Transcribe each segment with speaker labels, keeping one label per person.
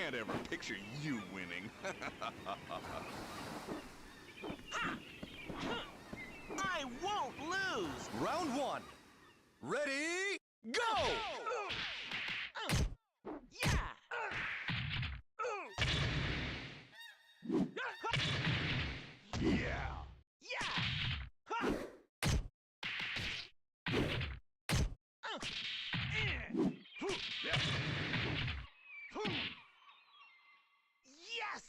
Speaker 1: can't ever picture you winning.
Speaker 2: I won't lose!
Speaker 3: Round one. Ready, go!
Speaker 2: Yeah!
Speaker 1: Yeah.
Speaker 2: Yeah! Yes!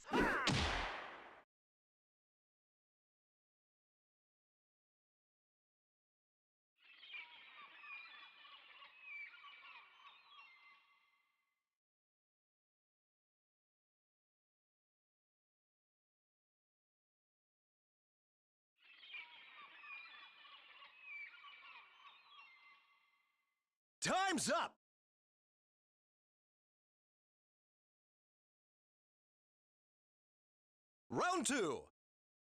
Speaker 3: Time's up! Round two.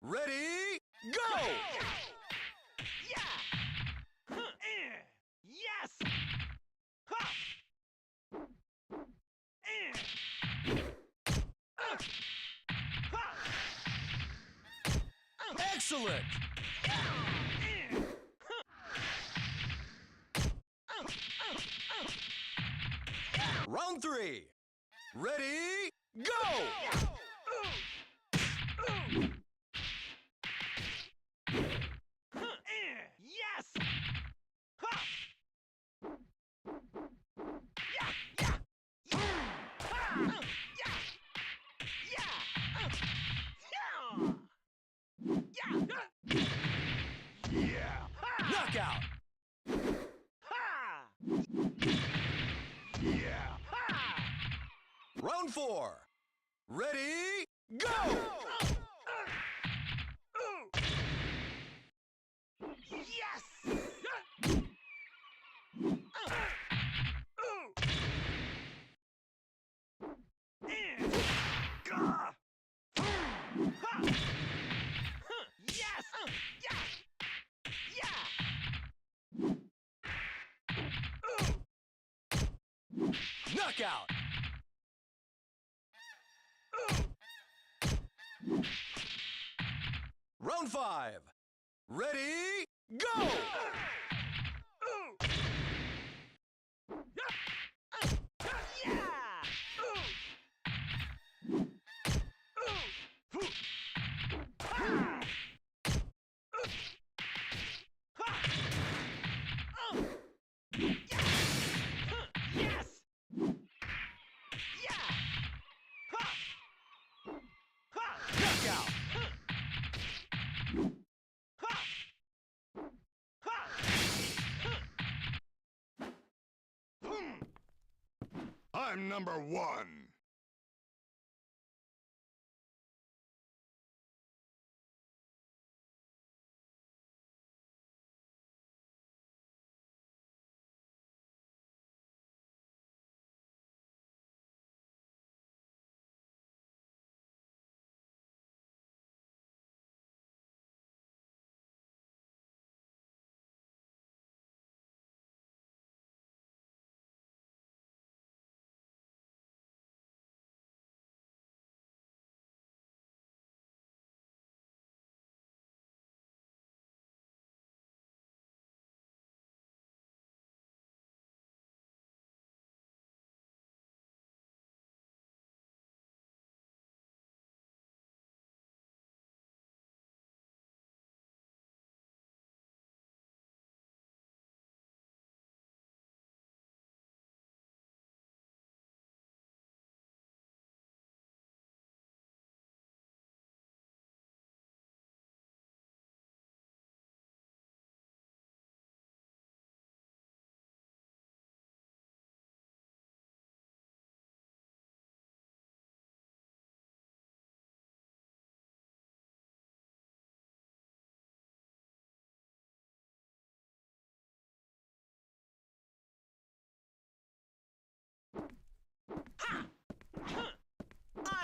Speaker 3: Ready, go!
Speaker 2: Yeah! Yes!
Speaker 3: Excellent! Round three. Ready, go!
Speaker 2: Yes! Yeah! Yeah!
Speaker 1: Yeah.
Speaker 3: Knockout!
Speaker 1: Yeah.
Speaker 3: Round four. Ready, go!
Speaker 2: Yes! Yes!
Speaker 3: Knockout! Round five. Ready, go! Knockout!
Speaker 1: I'm number one.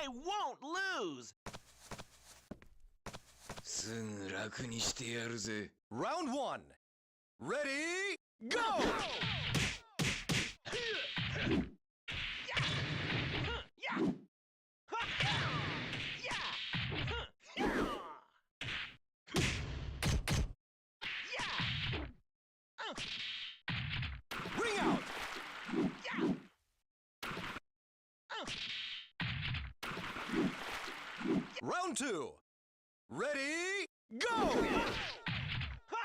Speaker 2: I won't lose!
Speaker 4: すぐ楽にしてやるぜ。
Speaker 3: Round one. Ready, go!
Speaker 2: Yeah!
Speaker 3: Round 2. Ready, go!
Speaker 2: Ha!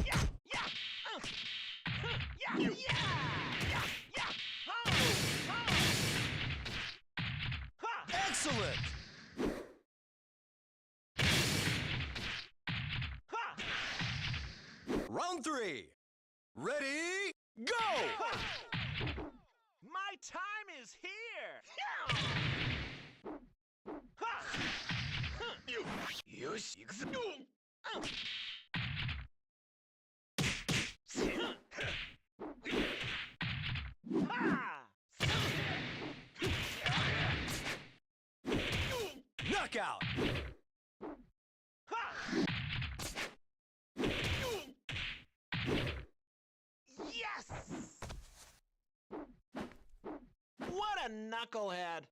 Speaker 2: Yeah! Yeah! Yeah! Yeah! Yeah! Yeah! Oh! Oh! Ha!
Speaker 3: Excellent!
Speaker 2: Ha!
Speaker 3: Round 3. Ready, go!
Speaker 2: Ha! My time is here! Yeah! Ha!
Speaker 4: よし、行くぞ。
Speaker 2: Ha!
Speaker 3: Knockout!
Speaker 2: Ha! Yes! What a knucklehead!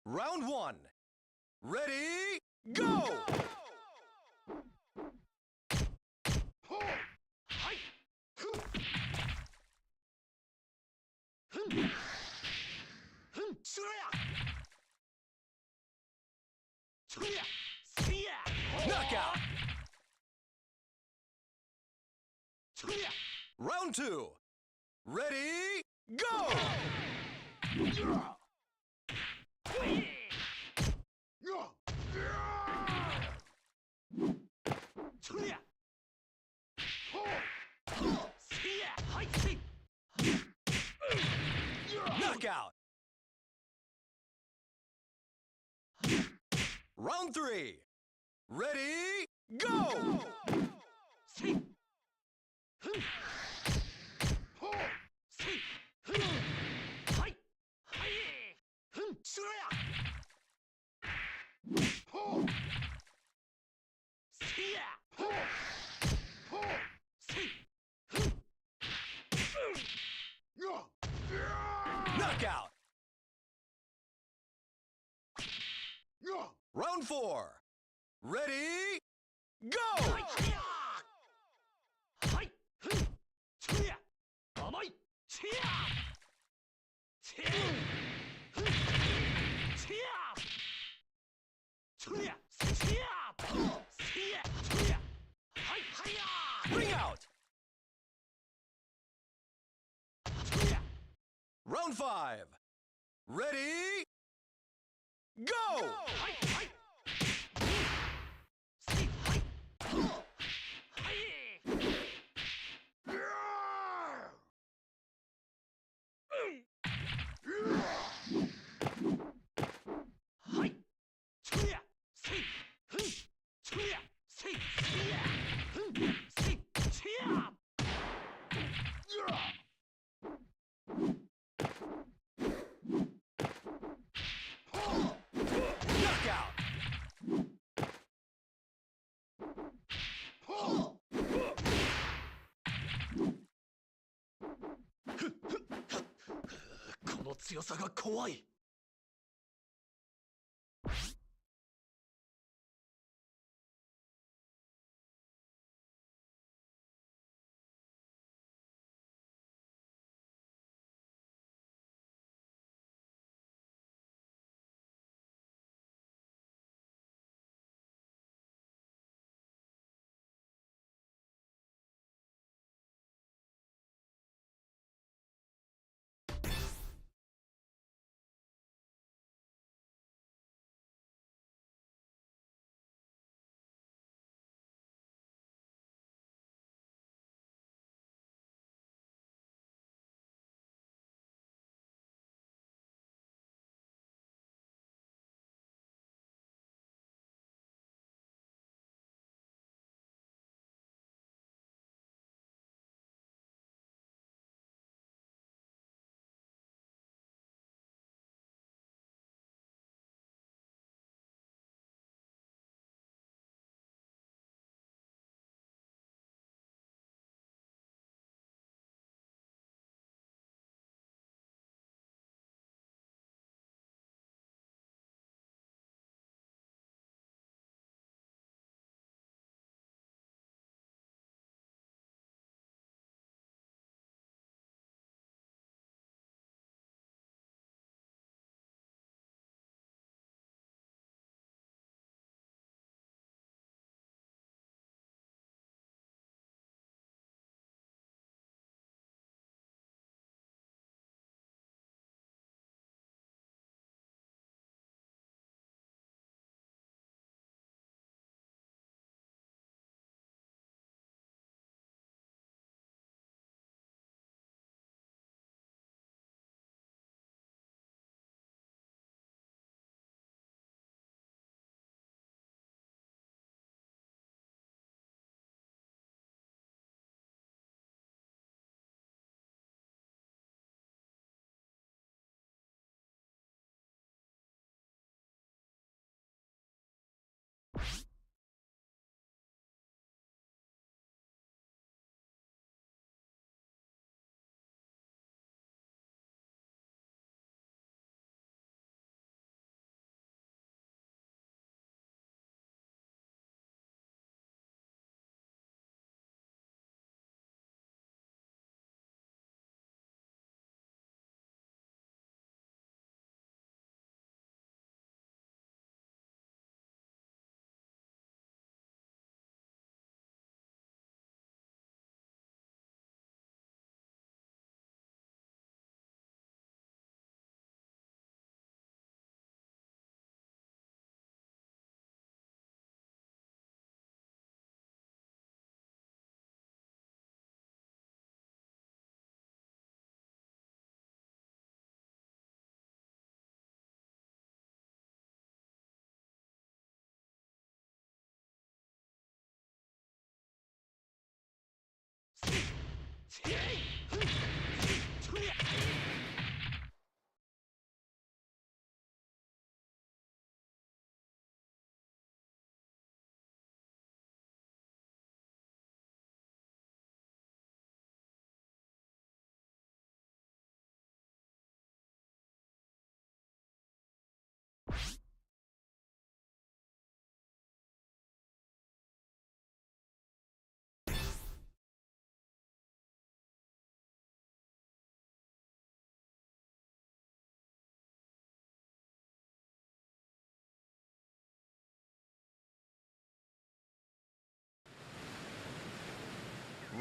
Speaker 3: Round 1. Ready, go! Knockout! Round 2. Ready, go! Knockout! Round 3. Ready, go! Knockout! Round 4. Ready, go! Ring out! Round 5. Ready, go! Knockout!
Speaker 2: この強さが怖い。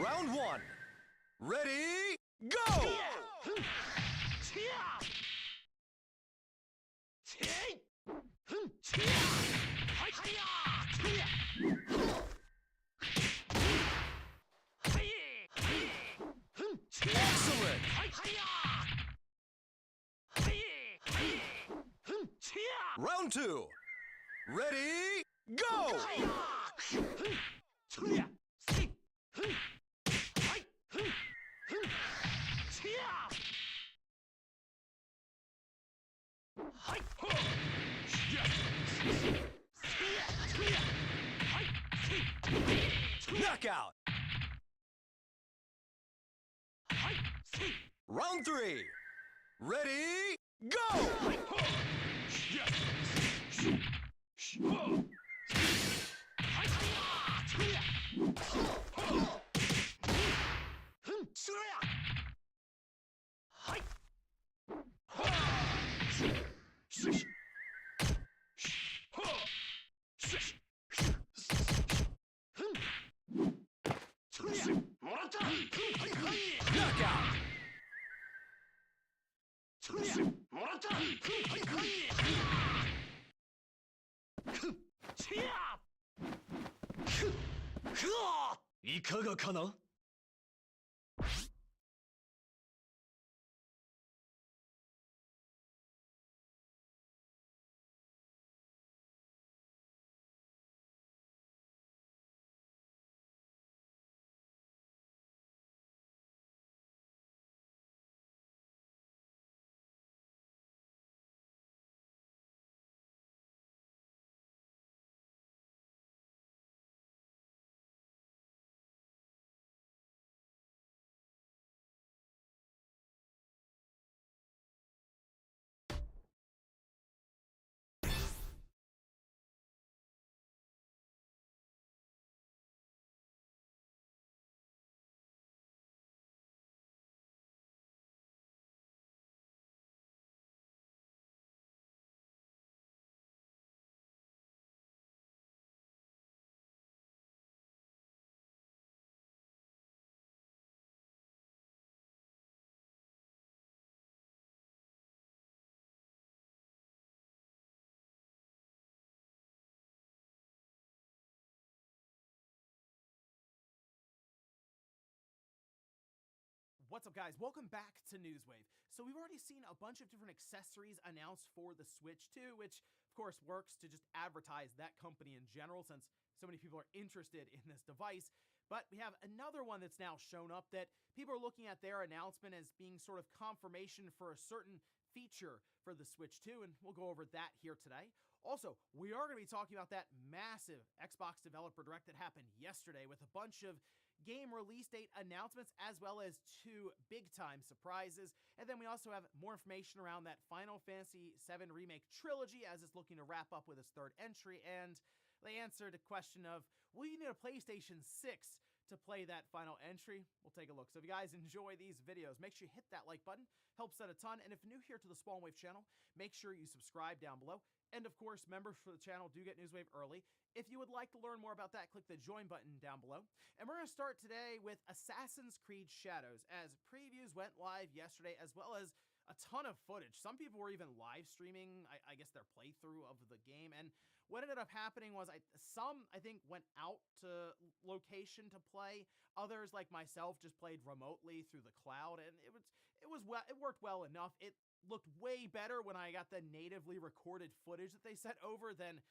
Speaker 3: Round 1. Ready, go! Excellent! Round 2. Ready, go! Knockout! Round 3. Ready, go! Knockout!
Speaker 5: What's up, guys? Welcome back to Newswave. So we've already seen a bunch of different accessories announced for the Switch 2, which of course works to just advertise that company in general since so many people are interested in this device. But we have another one that's now shown up that people are looking at their announcement as being sort of confirmation for a certain feature for the Switch 2, and we'll go over that here today. Also, we are going to be talking about that massive Xbox Developer Direct that happened yesterday with a bunch of game release date announcements as well as 2 big-time surprises. And then we also have more information around that Final Fantasy VII Remake trilogy as it's looking to wrap up with its 3rd entry. And they answered a question of, will you need a PlayStation 6 to play that final entry? We'll take a look. So if you guys enjoy these videos, make sure you hit that like button. Helps out a ton. And if you're new here to the Spawn Wave channel, make sure you subscribe down below. And of course, members for the channel do get Newswave early. If you would like to learn more about that, click the join button down below. And we're going to start today with Assassin's Creed Shadows, as previews went live yesterday, as well as a ton of footage. Some people were even live streaming, I guess, their playthrough of the game. And what ended up happening was some, I think, went out to location to play. Others, like myself, just played remotely through the cloud. And it worked well enough. It looked way better when I got the natively recorded footage that they sent over than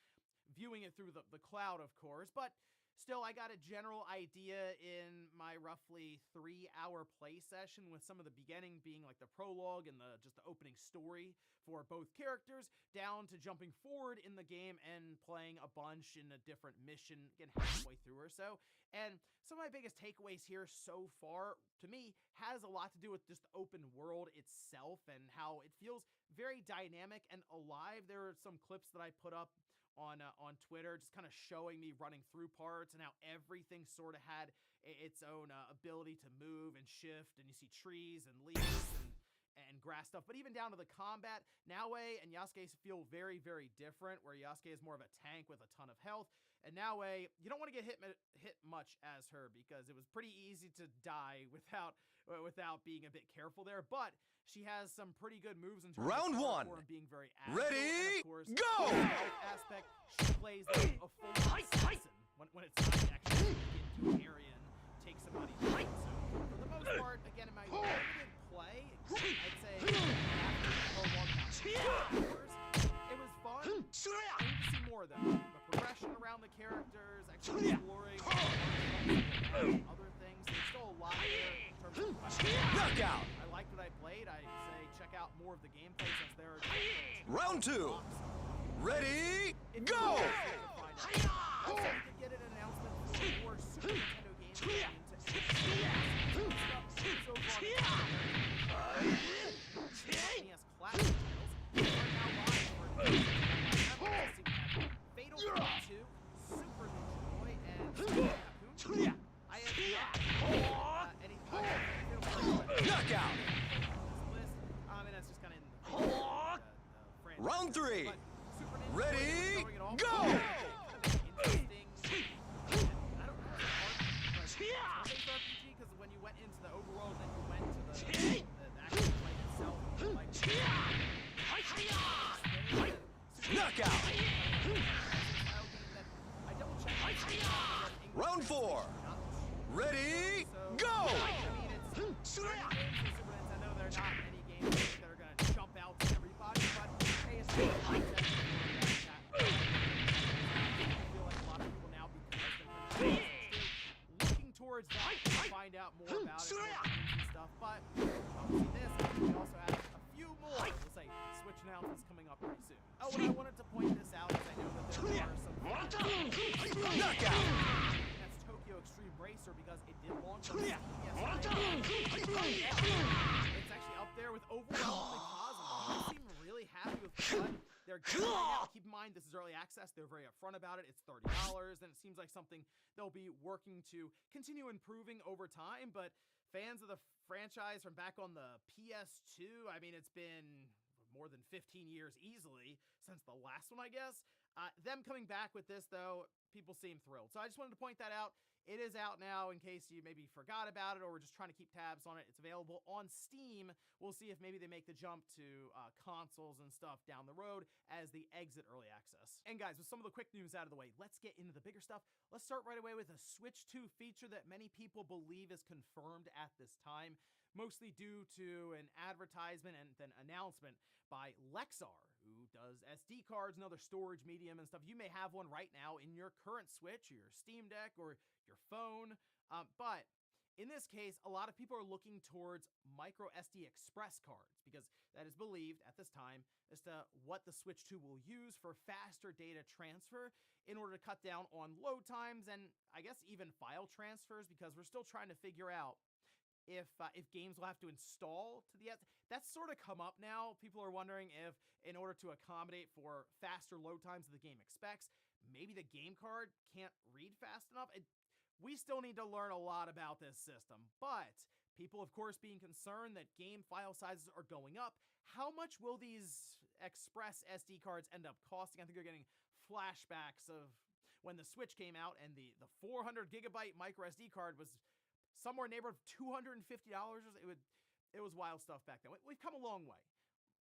Speaker 5: viewing it through the cloud, of course. But still, I got a general idea in my roughly 3-hour play session, with some of the beginning being like the prologue and just the opening story for both characters, down to jumping forward in the game and playing a bunch in a different mission, getting halfway through or so. And some of my biggest takeaways here so far, to me, has a lot to do with just the open world itself and how it feels very dynamic and alive. There are some clips that I put up on Twitter, just kind of showing me running through parts and how everything sort of had its own ability to move and shift, and you see trees and leaves and grass stuff. But even down to the combat, Naoe and Yasuke feel very, very different, where Yasuke is more of a tank with a ton of health, And now you don't want to get hit much as her because it was pretty easy to die without being a bit careful there. But she has some pretty good moves in terms
Speaker 3: Round
Speaker 5: of
Speaker 3: one.
Speaker 5: parkour and being very agile.
Speaker 3: Ready,
Speaker 5: and of course,
Speaker 3: go!
Speaker 5: the health aspect, she plays like a full assassin when it's time to actually get into an area and take somebody down. So for the most part, again, in my limited play, I'd say after it was fun. I need to see more though. The progression around the characters, actually exploring other things. There's still a lot there in terms of
Speaker 3: Knockout!
Speaker 5: I liked what I played. I say check out more of the gameplay since there are
Speaker 3: Round two. Ready, go!
Speaker 5: Also, we did get an announcement for more Super Nintendo games coming into so far. NES classic titles are now live for Fatal Fury 2, Super Ninja Boy, and Super Raccoon. I have not any
Speaker 3: Knockout!
Speaker 5: this list, and that's just kind of in the franchise.
Speaker 3: Round three.
Speaker 5: But Super Ninja
Speaker 3: Ready,
Speaker 5: Boy is throwing it all
Speaker 3: go!
Speaker 5: kind of interesting. I don't know if it's turn-based RPG because when you went into the overworld, then you went to the actual fight itself. Like,
Speaker 3: Knockout!
Speaker 5: I double-checked.
Speaker 3: Round four. Ready, go!
Speaker 5: I mean, it's certain games for Super Nintendo. There are not many games that are going to jump out to everybody, but hey, it's still I feel like a lot of people now, because they're looking towards that to find out more about it and stuff. But obviously this, we also have a few more, we'll say, Switch announcements coming up pretty soon. Oh, and I wanted to point this out as I know that there are some
Speaker 3: Knockout!
Speaker 5: that's Tokyo Extreme Racer because it did launch on Steam yesterday. It's actually up there with overwhelmingly positive. They seem really happy with what they're getting right now. Keep in mind, this is early access. They're very upfront about it. It's $30, and it seems like something they'll be working to continue improving over time. But fans of the franchise from back on the PS2, I mean, it's been more than 15 years easily since the last one, I guess. Them coming back with this, though, people seem thrilled. So I just wanted to point that out. It is out now in case you maybe forgot about it or were just trying to keep tabs on it. It's available on Steam. We'll see if maybe they make the jump to consoles and stuff down the road as they exit early access. And guys, with some of the quick news out of the way, let's get into the bigger stuff. Let's start right away with a Switch 2 feature that many people believe is confirmed at this time, mostly due to an advertisement and then announcement by Lexar, who does SD cards and other storage medium and stuff. You may have one right now in your current Switch or your Steam Deck or your phone, but in this case, a lot of people are looking towards micro SD express cards because that is believed at this time as to what the Switch 2 will use for faster data transfer in order to cut down on load times and I guess even file transfers, because we're still trying to figure out if games will have to install to the SD. That's sort of come up now. People are wondering if, in order to accommodate for faster load times that the game expects, maybe the game card can't read fast enough. We still need to learn a lot about this system, but people, of course, being concerned that game file sizes are going up. How much will these express SD cards end up costing? I think they're getting flashbacks of when the Switch came out and the 400 gigabyte micro SD card was somewhere in the neighborhood of $250. It was wild stuff back then. We've come a long way.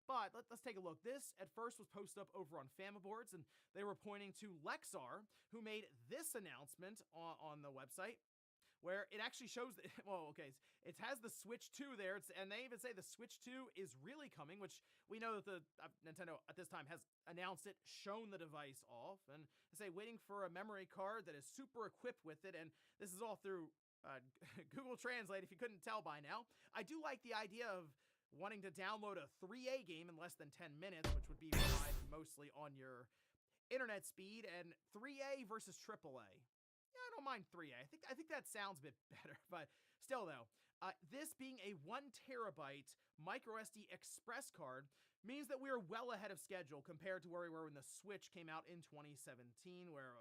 Speaker 5: But let's take a look. This, at first, was posted up over on Famiboards, and they were pointing to Lexar, who made this announcement on the website, where it actually shows that, well, okay, it has the Switch 2 there, and they even say the Switch 2 is really coming, which we know that Nintendo at this time has announced it, shown the device off, and they say waiting for a memory card that is super equipped with it, and this is all through Google Translate, if you couldn't tell by now. I do like the idea of wanting to download a 3A game in less than 10 minutes, which would be relied mostly on your internet speed, and 3A versus AAA. Yeah, I don't mind 3A. I think that sounds a bit better, but still though, this being a 1 terabyte micro SD express card means that we're well ahead of schedule compared to where we were when the Switch came out in 2017, where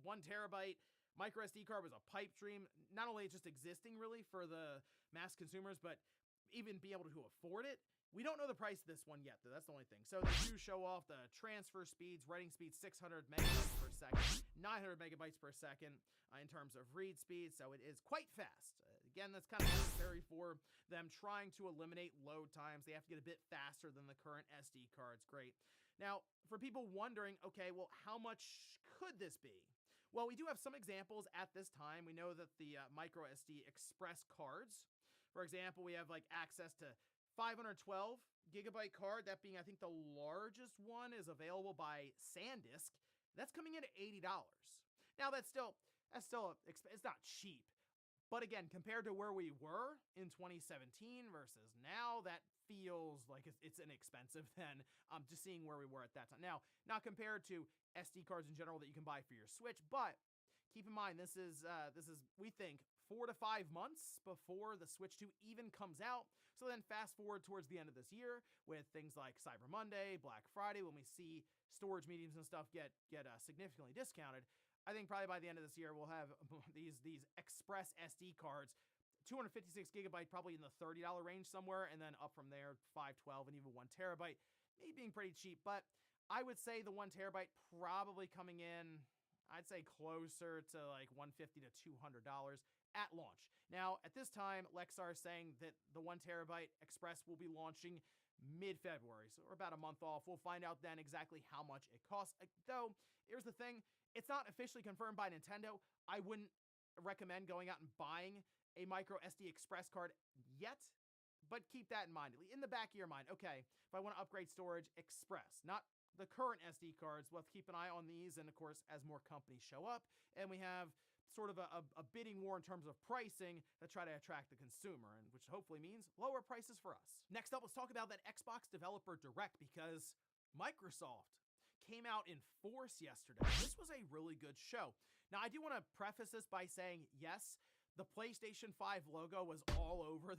Speaker 5: 1 terabyte micro SD card was a pipe dream. Not only just existing really for the mass consumers, but even be able to afford it. We don't know the price of this one yet, though. That's the only thing. So they do show off the transfer speeds, writing speeds 600 megabytes per second, 900 megabytes per second in terms of read speed, so it is quite fast. Again, that's kind of necessary for them trying to eliminate load times. They have to get a bit faster than the current SD cards. Great. Now, for people wondering, okay, well, how much could this be? Well, we do have some examples at this time. We know that the micro SD express cards, for example, we have like access to 512 gigabyte card, that being, I think, the largest one is available by SanDisk. That's coming in at $80. Now, that's still, it's not cheap. But again, compared to where we were in 2017 versus now, that feels like it's inexpensive then, just seeing where we were at that time. Now, not compared to SD cards in general that you can buy for your Switch, but keep in mind, this is we think 4 to 5 months before the Switch 2 even comes out. So then fast forward towards the end of this year with things like Cyber Monday, Black Friday, when we see storage mediums and stuff get significantly discounted. I think probably by the end of this year, we'll have these express SD cards, 256 gigabyte, probably in the $30 range somewhere, and then up from there, 512 and even 1 terabyte, maybe being pretty cheap. But I would say the 1 terabyte probably coming in, I'd say closer to like $150 to $200 at launch. Now, at this time, Lexar is saying that the 1 terabyte express will be launching mid-February, so we're about a month off. We'll find out then exactly how much it costs. Though, here's the thing, it's not officially confirmed by Nintendo. I wouldn't recommend going out and buying a micro SD express card yet, but keep that in mind, in the back of your mind. Okay, if I want to upgrade storage, express, not the current SD cards. We'll have to keep an eye on these, and of course, as more companies show up, and we have sort of a bidding war in terms of pricing to try to attract the consumer, and which hopefully means lower prices for us. Next up, let's talk about that Xbox Developer Direct, because Microsoft came out in force yesterday. This was a really good show. Now, I do want to preface this by saying, yes, the PlayStation 5 logo was all over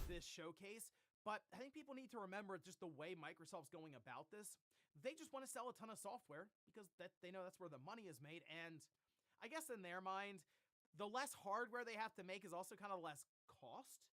Speaker 5: this showcase, but I think people need to remember just the way Microsoft's going about this. They just want to sell a ton of software because they know that's where the money is made, and I guess in their mind, the less hardware they have to make is also kind of less cost.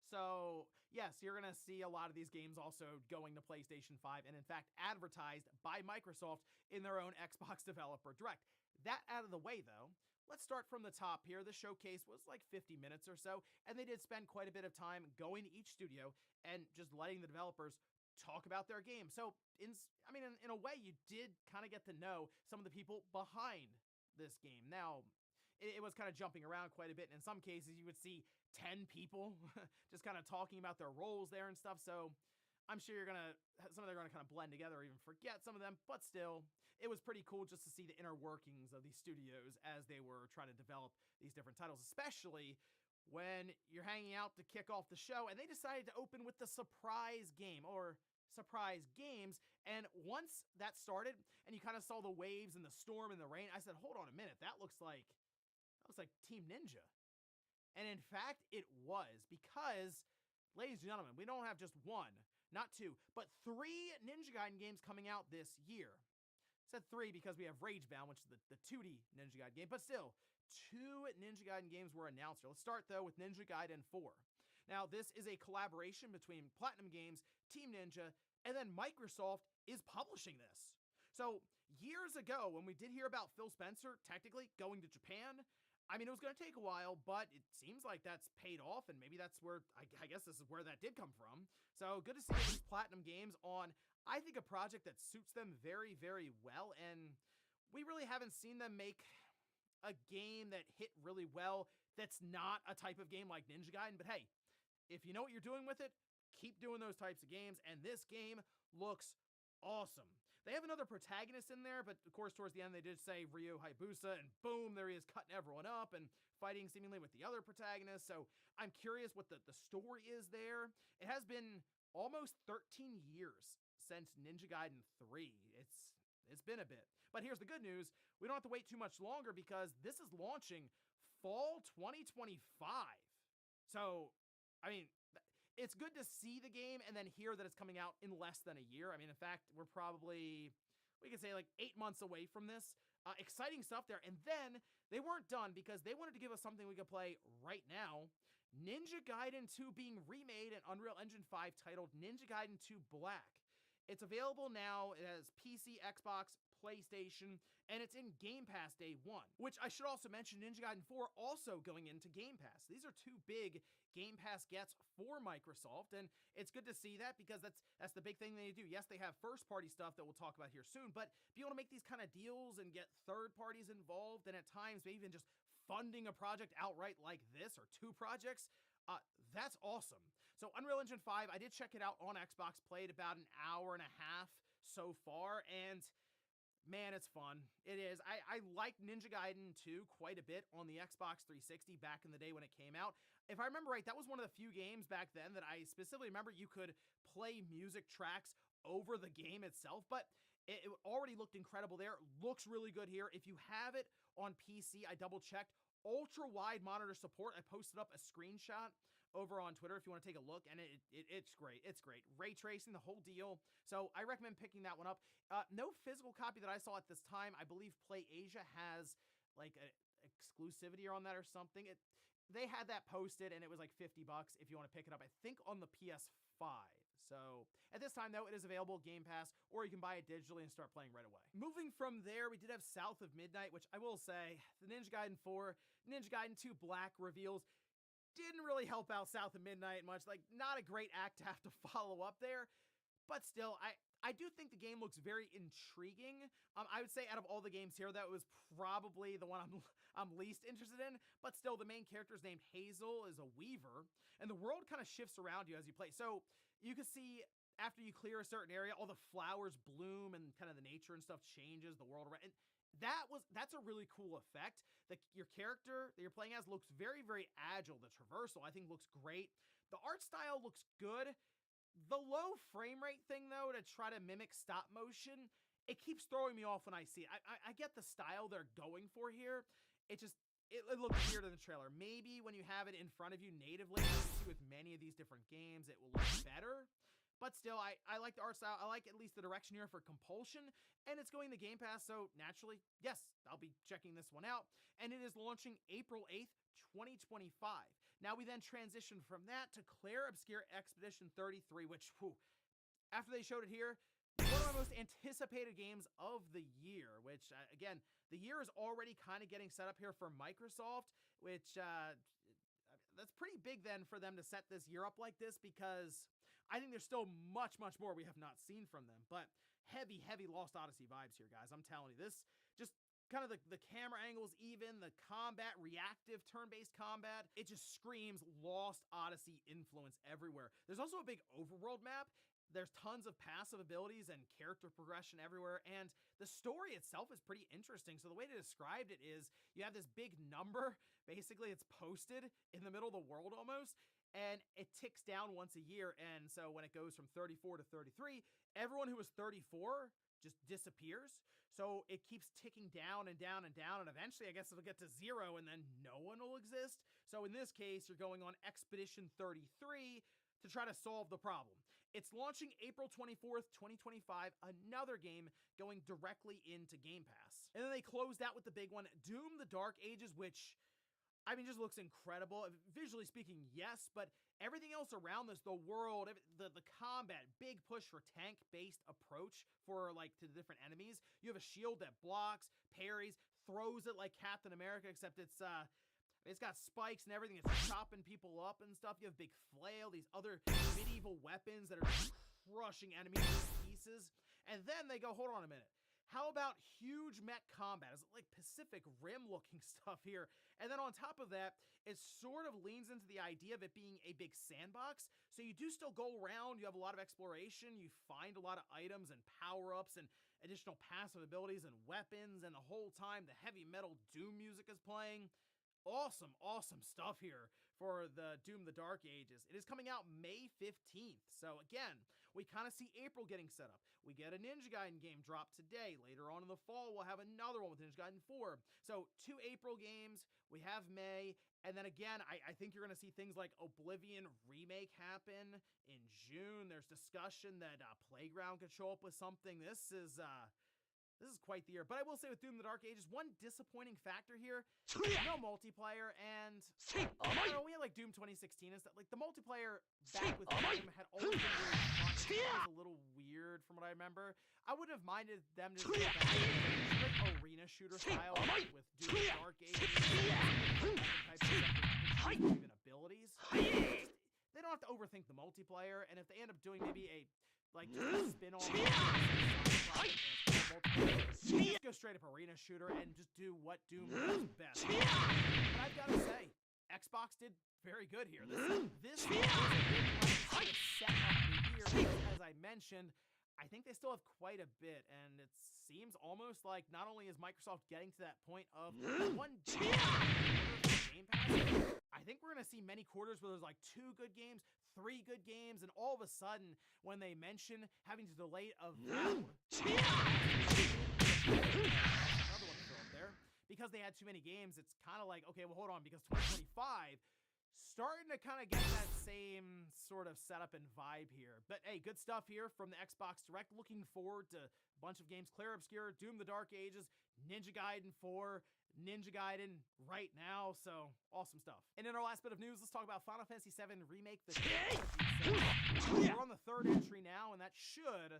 Speaker 5: So, yes, you're going to see a lot of these games also going to PlayStation 5 and, in fact, advertised by Microsoft in their own Xbox Developer Direct. That out of the way, though, let's start from the top here. The showcase was like 50 minutes or so, and they did spend quite a bit of time going to each studio and just letting the developers talk about their game. So, in a way, you did kind of get to know some of the people behind this game. Now, it was kind of jumping around quite a bit, and in some cases you would see 10 people just kind of talking about their roles there and stuff, so I'm sure some of them are gonna kind of blend together or even forget some of them, but still, it was pretty cool just to see the inner workings of these studios as they were trying to develop these different titles, especially when you're hanging out to kick off the show, and they decided to open with the surprise game, or surprise games. And once that started and you kind of saw the waves and the storm and the rain, I said, hold on a minute, that looks like Team Ninja. And in fact, it was, because, ladies and gentlemen, we don't have just one, not two, but 3 Ninja Gaiden games coming out this year. I said 3 because we have Ragebound, which is the 2D Ninja Gaiden game, but still, 2 Ninja Gaiden games were announced here. Let's start, though, with Ninja Gaiden 4. Now, this is a collaboration between Platinum Games, Team Ninja, and then Microsoft is publishing this. So, years ago, when we did hear about Phil Spencer technically going to Japan, I mean, it was going to take a while, but it seems like that's paid off, and maybe that's where, I guess this is where that did come from. So, good to see these Platinum Games on, I think, a project that suits them very, very well, and we really haven't seen them make a game that hit really well that's not a type of game like Ninja Gaiden, but hey, if you know what you're doing with it, keep doing those types of games, and this game looks awesome. They have another protagonist in there, but of course, towards the end, they did say Ryo Hayabusa, and boom, there he is cutting everyone up and fighting seemingly with the other protagonist. So I'm curious what the story is there. It has been almost 13 years since Ninja Gaiden 3. It's been a bit. But here's the good news. We don't have to wait too much longer because this is launching fall 2025. So, I mean, it's good to see the game and then hear that it's coming out in less than a year. I mean, in fact, we're probably, we could say like 8 months away from this. Exciting stuff there. And then they weren't done because they wanted to give us something we could play right now. Ninja Gaiden 2 being remade in Unreal Engine 5 titled Ninja Gaiden 2 Black. It's available now. It has PC, Xbox, PlayStation, and it's in Game Pass day one. Which I should also mention, Ninja Gaiden 4 also going into Game Pass. These are two big Game Pass gets for Microsoft, and it's good to see that because that's the big thing they do. Yes, they have first-party stuff that we'll talk about here soon, but be able to make these kind of deals and get third parties involved, and at times maybe even just funding a project outright like this, or two projects, that's awesome. So Unreal Engine 5, I did check it out on Xbox, played about an hour and a half so far, and man, it's fun. It is. I liked Ninja Gaiden 2 quite a bit on the Xbox 360 back in the day when it came out. If I remember right, that was one of the few games back then that I specifically remember you could play music tracks over the game itself, but it already looked incredible there. Looks really good here. If you have it on PC, I double-checked. Ultra-wide monitor support. I posted up a screenshot over on Twitter if you want to take a look, and it's great. It's great. Ray tracing, the whole deal. So I recommend picking that one up. No physical copy that I saw at this time. I believe PlayAsia has like an exclusivity on that or something. They had that posted, and it was like $50 if you want to pick it up, I think on the PS5. So at this time, though, it is available Game Pass, or you can buy it digitally and start playing right away. Moving from there, we did have South of Midnight, which I will say, the Ninja Gaiden 4, Ninja Gaiden 2 Black reveals didn't really help out South of Midnight much. Like, not a great act to have to follow up there, but still, I do think the game looks very intriguing. I would say out of all the games here, that was probably the one I'm least interested in, but still, the main character is named Hazel, is a weaver, and the world kind of shifts around you as you play. So you can see after you clear a certain area, all the flowers bloom and kind of the nature and stuff changes, the world around. And that's a really cool effect. Your character that you're playing as looks very, very agile. The traversal, I think, looks great. The art style looks good. The low frame rate thing, though, to try to mimic stop motion, it keeps throwing me off when I see it. I get the style they're going for here. It looks weird in the trailer. Maybe when you have it in front of you natively, with many of these different games, it will look better. But still, I like the art style. I like at least the direction here for Compulsion, and it's going to Game Pass, so naturally, yes, I'll be checking this one out. And it is launching April 8th, 2025. Now we then transition from that to Claire Obscure Expedition 33, which, after they showed it here, one of my most anticipated games of the year, which, again, the year is already kind of getting set up here for Microsoft, which, that's pretty big then for them to set this year up like this, because I think there's still much, much more we have not seen from them. But heavy, heavy Lost Odyssey vibes here, guys. I'm telling you, this just kind of the camera angles, even the combat, reactive turn-based combat, it just screams Lost Odyssey influence everywhere. There's also a big overworld map. There's tons of passive abilities and character progression everywhere, and the story itself is pretty interesting. So the way to describe it is you have this big number, basically it's posted in the middle of the world almost, and it ticks down once a year. And so when it goes from 34 to 33, everyone who was 34 just disappears. So it keeps ticking down and down and down, and eventually I guess it'll get to 0 and then no one will exist. So in this case, you're going on Expedition 33 to try to solve the problem. It's launching April 24th, 2025, another game going directly into Game Pass. And then they closed out with the big one, Doom: The Dark Ages, which, I mean, just looks incredible. Visually speaking, yes, but everything else around this, the world, the combat, big push for tank-based approach for, like, to the different enemies. You have a shield that blocks, parries, throws it like Captain America, except it's got spikes and everything. It's chopping people up and stuff. You have big flail, these other medieval weapons that are just crushing enemies to pieces. And then they go, hold on a minute. How about huge mech combat? It's like Pacific Rim looking stuff here. And then on top of that, it sort of leans into the idea of it being a big sandbox. So you do still go around. You have a lot of exploration. You find a lot of items and power-ups and additional passive abilities and weapons. And the whole time, the heavy metal Doom music is playing. Awesome, awesome stuff here for the Doom: The Dark Ages. It is coming out May 15th. So again, we kind of see April getting set up. We get a Ninja Gaiden game drop today. Later on in the fall, we'll have another one with Ninja Gaiden 4. So 2 April games. We have May. And then again, I think you're going to see things like Oblivion Remake happen in June. There's discussion that Playground could show up with something. This is This is quite the year. But I will say with Doom the Dark Ages, one disappointing factor here, no multiplayer, and you know, we had like Doom 2016 and stuff. Like the multiplayer back with Doom had always been really fun. It was a little weird from what I remember. I wouldn't have minded them just doing that arena shooter style with Doom the Dark Ages, types of even abilities. They don't have to overthink the multiplayer, and if they end up doing maybe a spin-off, just go straight up arena shooter and just do what Doom does best. And I've got to say, Xbox did very good here. This is a good set up the year, because, as I mentioned, I think they still have quite a bit, and it seems almost like not only is Microsoft getting to that point of one Game Pass, I think we're going to see many quarters where there's like 2 good games, 3 good games, and all of a sudden, when they mention having to delay a another one to fill up there, because they had too many games, it's kind of like, okay, well, hold on, because 2025 starting to kind of get that same sort of setup and vibe here. But hey, good stuff here from the Xbox Direct. Looking forward to a bunch of games: Clair Obscur, Doom the Dark Ages, Ninja Gaiden 4, Ninja Gaiden right now, so awesome stuff. And in our last bit of news, let's talk about Final Fantasy VII Remake. We're on the 3rd entry now, and that should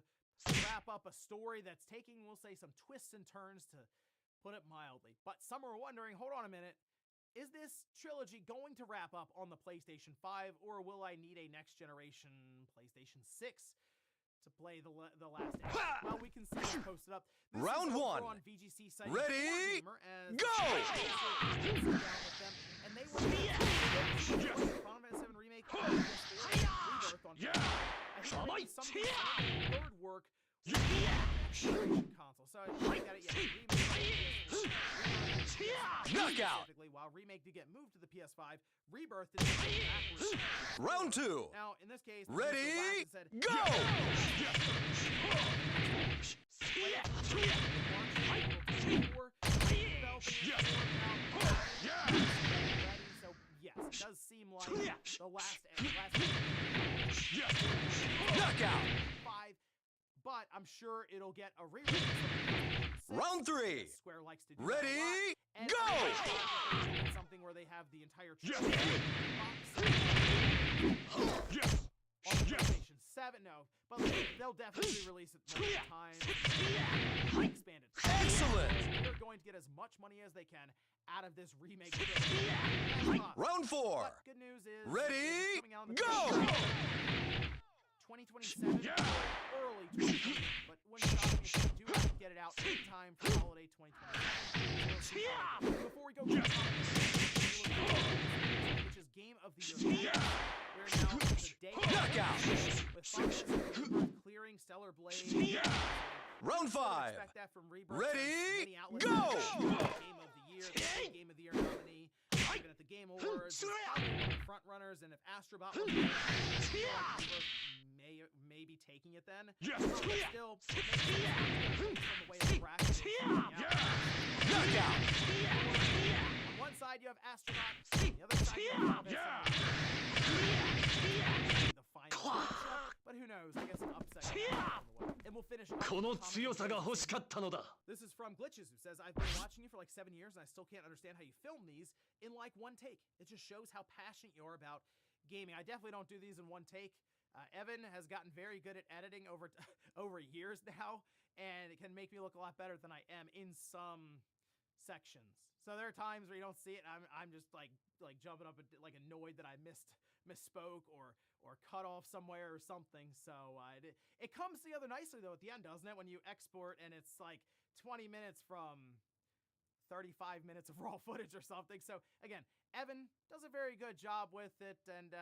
Speaker 5: wrap up a story that's taking, we'll say, some twists and turns, to put it mildly. But some are wondering, hold on a minute, is this trilogy going to wrap up on the PlayStation 5, or will I need a next generation PlayStation 6 to play the last entry? Well, we can see it posted up. This
Speaker 3: Round
Speaker 5: is
Speaker 3: 1.
Speaker 5: on VGC site.
Speaker 3: Ready, go!
Speaker 5: And they were Final Fantasy VII Remake Rebirth on PS4. I think maybe something third work console. So I look at it,
Speaker 3: Knockout!
Speaker 5: While Remake did get moved to the PS5, Rebirth did backwards.
Speaker 3: Round 2.
Speaker 5: Now, in this case,
Speaker 3: Ready, go!
Speaker 5: So yes, it does seem like the last
Speaker 3: Knockout!
Speaker 5: 5, but I'm sure it'll get a re-release.
Speaker 3: Round 3.
Speaker 5: Square likes to do
Speaker 3: Ready,
Speaker 5: and
Speaker 3: go!
Speaker 5: Something where they have the entire on PlayStation 7, no, but they'll definitely release it multiple times. Expanded.
Speaker 3: Excellent!
Speaker 5: They're going to get as much money as they can out of this remake.
Speaker 3: Round 4.
Speaker 5: But good news is,
Speaker 3: Ready,
Speaker 5: coming out on the
Speaker 3: go!
Speaker 5: 2027, early 2020, but when shocking if they do have to get it out in time for holiday 2027. Before we go, which is Game of the Year. We're now the day
Speaker 3: Knockout!
Speaker 5: with Final Fantasy clearing Stellar Blade.
Speaker 3: Round 5.
Speaker 5: Expect that from Rebirth.
Speaker 3: Ready,
Speaker 5: Many outlets
Speaker 3: go!
Speaker 5: Game of the Year, the Game of the Year nominee. Even at the Game Awards, it's probably one of the front runners, and if Astrobot was may be taking it then. But still, from the way it's practiced.
Speaker 3: Knockout!
Speaker 5: On one side you have Astrobot, the other side you have the final matchup, but who knows? I guess an upset. And we'll finish. This is from Glitches, who says, I've been watching you for like 7 years, and I still can't understand how you film these in like one take. It just shows how passionate you are about gaming. I definitely don't do these in one take. Evan has gotten very good at editing over years now, and it can make me look a lot better than I am in some sections. So there are times where you don't see it, and I'm just like jumping up and like annoyed that I misspoke or cut off somewhere or something. So it comes together nicely though at the end, doesn't it? When you export and it's like 20 minutes from 35 minutes of raw footage or something. So again, Evan does a very good job with it, and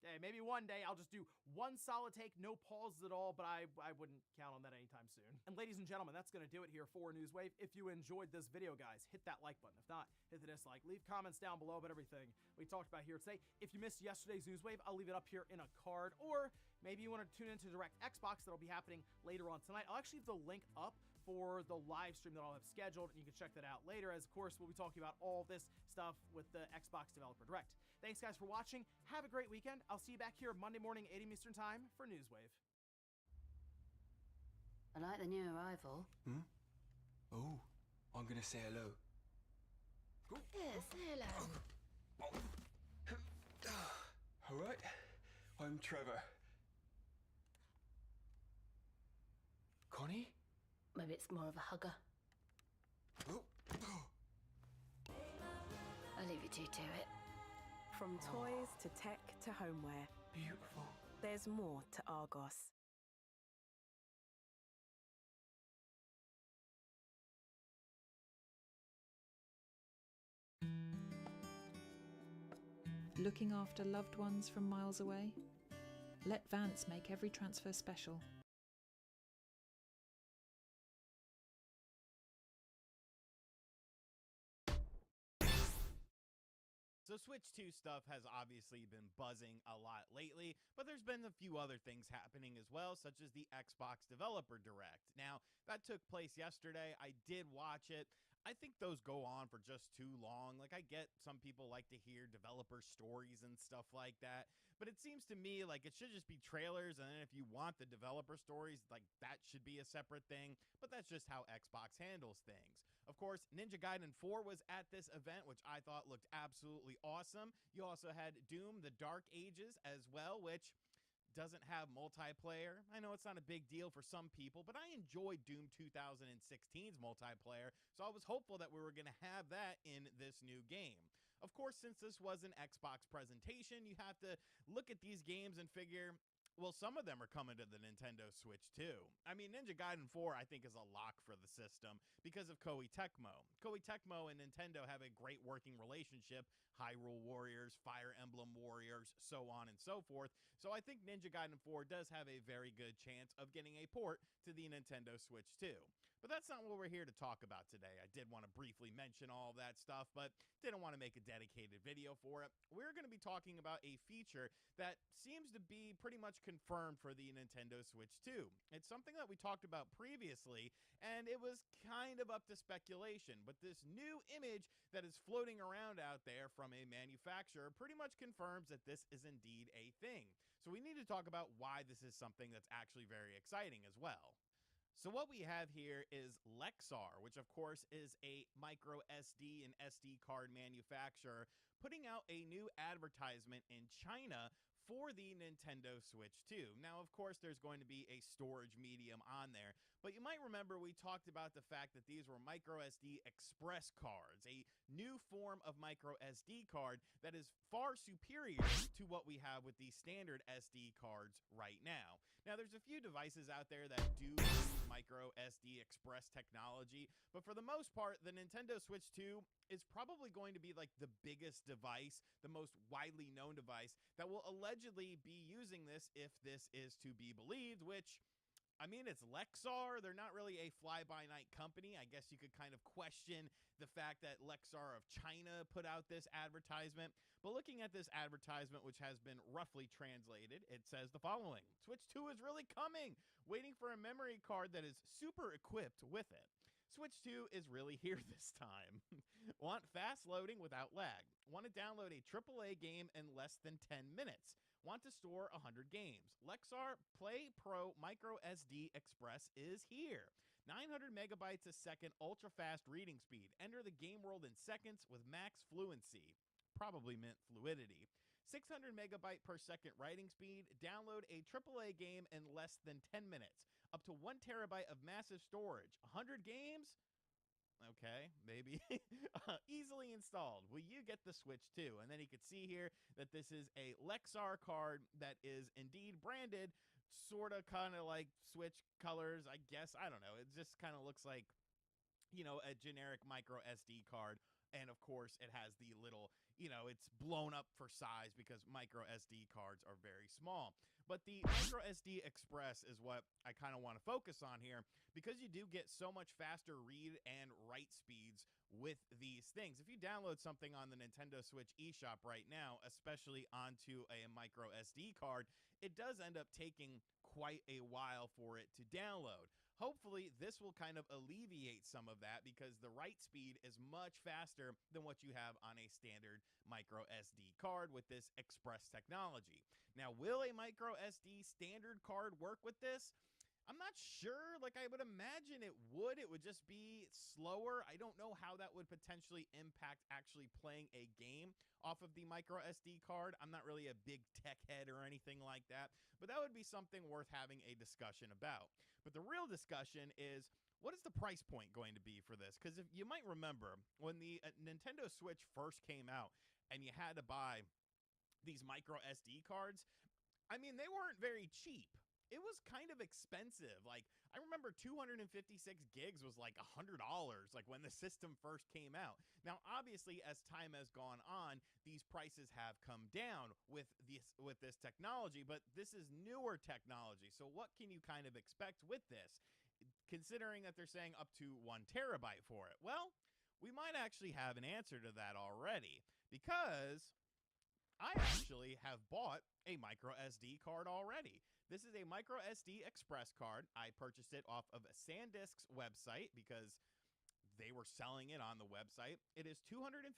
Speaker 5: hey, maybe one day I'll just do one solid take, no pauses at all, but I wouldn't count on that anytime soon. And ladies and gentlemen, that's going to do it here for Newswave. If you enjoyed this video, guys, hit that like button. If not, hit the dislike. Leave comments down below about everything we talked about here today. If you missed yesterday's Newswave, I'll leave it up here in a card, or maybe you want to tune into Direct Xbox that'll be happening later on tonight. I'll actually leave the link up for the live stream that I'll have scheduled, and you can check that out later, as of course we'll be talking about all this stuff with the Xbox Developer Direct. Thanks guys for watching. Have a great weekend. I'll see you back here Monday morning, 8 a.m. Eastern Time for Newswave.
Speaker 6: I like the new arrival.
Speaker 4: Oh, I'm gonna say hello.
Speaker 6: Yeah, say hello.
Speaker 4: Alright, I'm Trevor. Connie?
Speaker 6: Maybe it's more of a hugger. I'll leave you two to it.
Speaker 7: From toys to tech to homeware,
Speaker 4: Beautiful.
Speaker 7: there's more to Argos.
Speaker 8: Looking after loved ones from miles away? Let Vance make every transfer special.
Speaker 9: So Switch 2 stuff has obviously been buzzing a lot lately, but there's been a few other things happening as well, such as the Xbox Developer Direct. Now, that took place yesterday. I did watch it. I think those go on for just too long. Like, I get some people like to hear developer stories and stuff like that, but it seems to me like it should just be trailers, and then if you want the developer stories, like, that should be a separate thing, but that's just how Xbox handles things. Of course, Ninja Gaiden 4 was at this event, which I thought looked absolutely awesome. You also had Doom, The Dark Ages as well, which doesn't have multiplayer. I know it's not a big deal for some people, but I enjoyed Doom 2016's multiplayer, so I was hopeful that we were going to have that in this new game. Of course, since this was an Xbox presentation, you have to look at these games and figure, well, some of them are coming to the Nintendo Switch too. I mean, Ninja Gaiden 4, I think, is a lock for the system because of Koei Tecmo. Koei Tecmo and Nintendo have a great working relationship. Hyrule Warriors, Fire Emblem Warriors, so on and so forth. So I think Ninja Gaiden 4 does have a very good chance of getting a port to the Nintendo Switch too. But that's not what we're here to talk about today. I did want to briefly mention all of that stuff, but didn't want to make a dedicated video for it. We're going to be talking about a feature that seems to be pretty much confirmed for the Nintendo Switch 2. It's something that we talked about previously, and it was kind of up to speculation, but this new image that is floating around out there from a manufacturer pretty much confirms that this is indeed a thing. So we need to talk about why this is something that's actually very exciting as well. So what we have here is Lexar, which of course is a micro SD and SD card manufacturer, putting out a new advertisement in China for the Nintendo Switch 2. Now, of course, there's going to be a storage medium on there, but you might remember we talked about the fact that these were micro SD express cards, a new form of micro SD card that is far superior to what we have with the standard SD cards right now. Now, there's a few devices out there that do use micro SD express technology, but for the most part, the Nintendo Switch 2 is probably going to be like the biggest device, the most widely known device that will allegedly be using this if this is to be believed, which, I mean, it's Lexar. They're not really a fly-by-night company. I guess you could kind of question the fact that Lexar of China put out this advertisement. But looking at this advertisement, which has been roughly translated, it says the following: Switch 2 is really coming. Waiting for a memory card that is super equipped with it. Switch 2 is really here this time. Want fast loading without lag. Want to download a AAA game in less than 10 minutes. Want to store 100 games. Lexar Play Pro Micro SD Express is here. 900 megabytes a second ultra fast reading speed. Enter the game world in seconds with max fluency. Probably meant fluidity. 600 megabyte per second writing speed. Download a AAA game in less than 10 minutes. Up to 1 terabyte of massive storage. 100 games? Okay, maybe. Easily installed. Will you get the Switch 2? And then you can see here that this is a Lexar card that is indeed branded, sort of kind of like Switch colors, I guess. I don't know. It just kind of looks like, you know, a generic micro SD card. And of course, it has the little, you know, it's blown up for size because micro SD cards are very small. But the micro SD Express is what I kind of want to focus on here, because you do get so much faster read and write speeds with these things. If you download something on the Nintendo Switch eShop right now, especially onto a micro SD card, it does end up taking quite a while for it to download. Hopefully, this will kind of alleviate some of that, because the write speed is much faster than what you have on a standard micro SD card with this express technology. Now, will a micro SD standard card work with this? I'm not sure. Like, I would imagine it would. It would just be slower. I don't know how that would potentially impact actually playing a game off of the micro SD card. I'm not really a big tech head or anything like that, but that would be something worth having a discussion about. But the real discussion is, what is the price point going to be for this? Because if you might remember, when the Nintendo Switch first came out and you had to buy these micro SD cards, I mean, they weren't very cheap. It was kind of expensive. Like, I remember 256 gigs was like $100, like when the system first came out. Now, obviously, as time has gone on, these prices have come down with this technology, but this is newer technology. So what can you kind of expect with this, considering that they're saying up to 1 terabyte for it? Well, we might actually have an answer to that already, because I actually have bought a micro SD card already. This is a micro SD express card. I purchased it off of SanDisk's website because they were selling it on the website. It is 256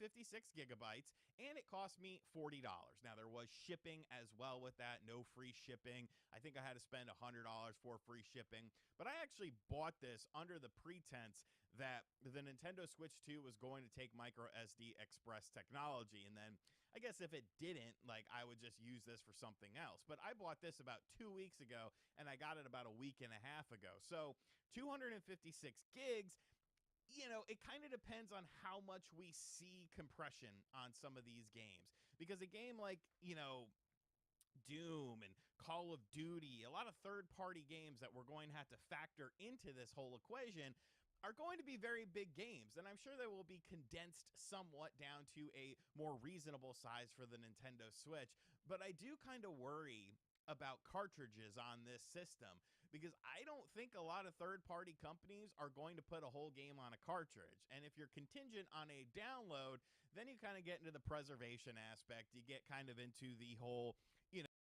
Speaker 9: gigabytes, and it cost me $40. Now, there was shipping as well with that, no free shipping. I think I had to spend $100 for free shipping, but I actually bought this under the pretense that the Nintendo Switch 2 was going to take micro SD express technology, and then I guess if it didn't, like, I would just use this for something else. But I bought this about 2 weeks ago, and I got it about a week and a half ago. So 256 gigs, you know, it kind of depends on how much we see compression on some of these games. Because a game like, you know, Doom and Call of Duty, a lot of third-party games that we're going to have to factor into this whole equation are going to be very big games, and I'm sure they will be condensed somewhat down to a more reasonable size for the Nintendo Switch. But I do kind of worry about cartridges on this system, because I don't think a lot of third-party companies are going to put a whole game on a cartridge. And if you're contingent on a download, then you kind of get into the preservation aspect. You get kind of into the whole, you know...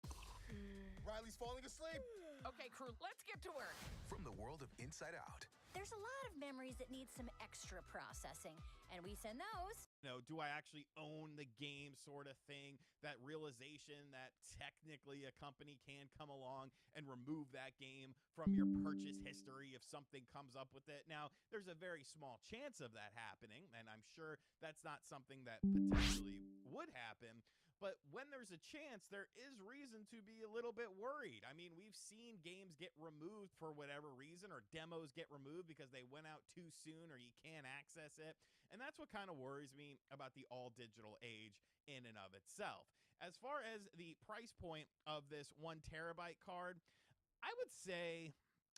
Speaker 3: Riley's falling asleep.
Speaker 10: Okay, crew, let's get to work.
Speaker 3: From the world of Inside Out.
Speaker 11: There's a lot of memories that need some extra processing, and we send those.
Speaker 9: You know, do I actually own the game sort of thing? That realization that technically a company can come along and remove that game from your purchase history if something comes up with it. Now, there's a very small chance of that happening, and I'm sure that's not something that potentially would happen. But when there's a chance, there is reason to be a little bit worried. I mean, we've seen games get removed for whatever reason, or demos get removed because they went out too soon or you can't access it. And that's what kind of worries me about the all-digital age in and of itself. As far as the price point of this 1 terabyte card, I would say,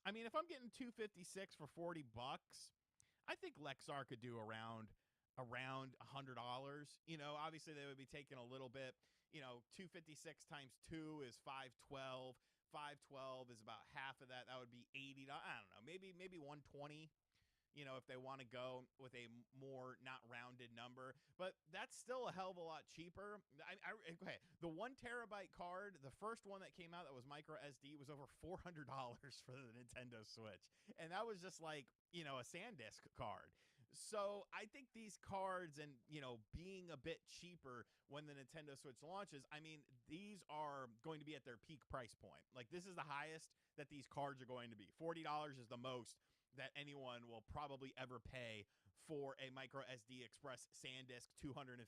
Speaker 9: I mean, if I'm getting 256 for $40, I think Lexar could do around $100. You know, obviously they would be taking a little bit, you know, 256 times 2 is 512. 512 is about half of that. That would be $80. I don't know, maybe 120. You know, if they want to go with a more not rounded number, but that's still a hell of a lot cheaper. Okay, the 1 terabyte card, the first one that came out that was micro SD, was over $400 for the Nintendo Switch, and that was just like, you know, a SanDisk card. So I think these cards, and, you know, being a bit cheaper when the Nintendo Switch launches, I mean, these are going to be at their peak price point. Like, this is the highest that these cards are going to be. $40 is the most that anyone will probably ever pay for a micro SD Express SanDisk 256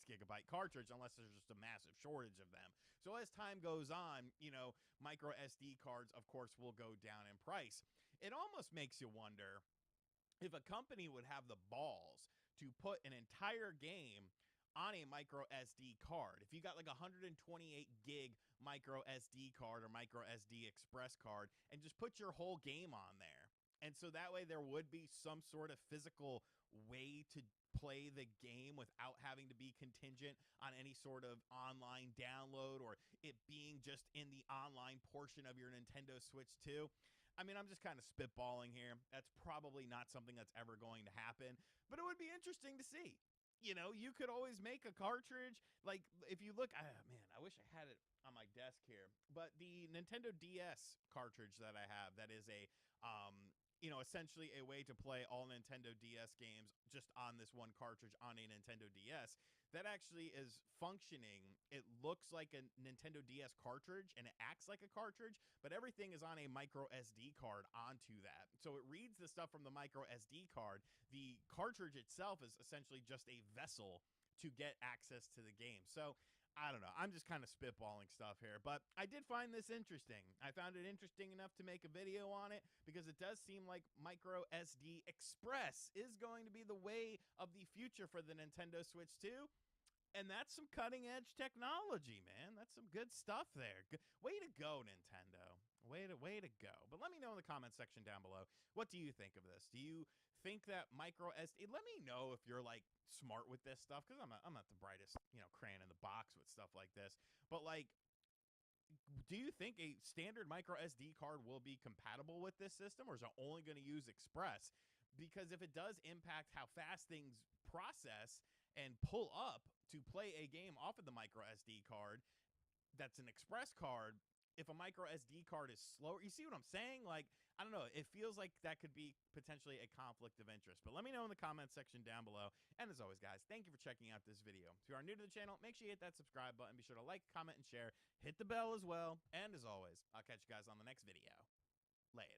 Speaker 9: gigabyte cartridge, unless there's just a massive shortage of them. So as time goes on, you know, micro SD cards, of course, will go down in price. It almost makes you wonder if a company would have the balls to put an entire game on a micro SD card. If you got like a 128 gig micro SD card or micro SD Express card, and just put your whole game on there. And so that way there would be some sort of physical way to play the game without having to be contingent on any sort of online download, or it being just in the online portion of your Nintendo Switch 2. I mean, I'm just kind of spitballing here. That's probably not something that's ever going to happen, but it would be interesting to see. You know, you could always make a cartridge. Like, if you look, man, I wish I had it on my desk here, but the Nintendo DS cartridge that I have, that is a, you know, essentially a way to play all Nintendo DS games just on this one cartridge on a Nintendo DS. that actually is functioning. It looks like a Nintendo DS cartridge and it acts like a cartridge, but everything is on a micro SD card onto that. So it reads the stuff from the micro SD card. The cartridge itself is essentially just a vessel to get access to the game. So I don't know. I'm just kind of spitballing stuff here, but I did find this interesting. I found it interesting enough to make a video on it because it does seem like micro SD Express is going to be the way of the future for the Nintendo Switch 2. And that's some cutting edge technology, man. That's some good stuff there. Way to go, Nintendo. Way to go. But let me know in the comment section down below. What do you think of this? Do you think that micro SD? Let me know if you're like smart with this stuff, because I'm not the brightest, crayon in the box with stuff like this. But like, do you think a standard micro SD card will be compatible with this system, or is it only going to use Express? Because if it does impact how fast things process and pull up to play a game off of the micro SD card, that's an Express card. If a micro SD card is slower, you see what I'm saying? Like, I don't know. It feels like that could be potentially a conflict of interest. But let me know in the comment section down below. And as always, guys, thank you for checking out this video. If you are new to the channel, make sure you hit that subscribe button. Be sure to like, comment, and share. Hit the bell as well. And as always, I'll catch you guys on the next video. Later.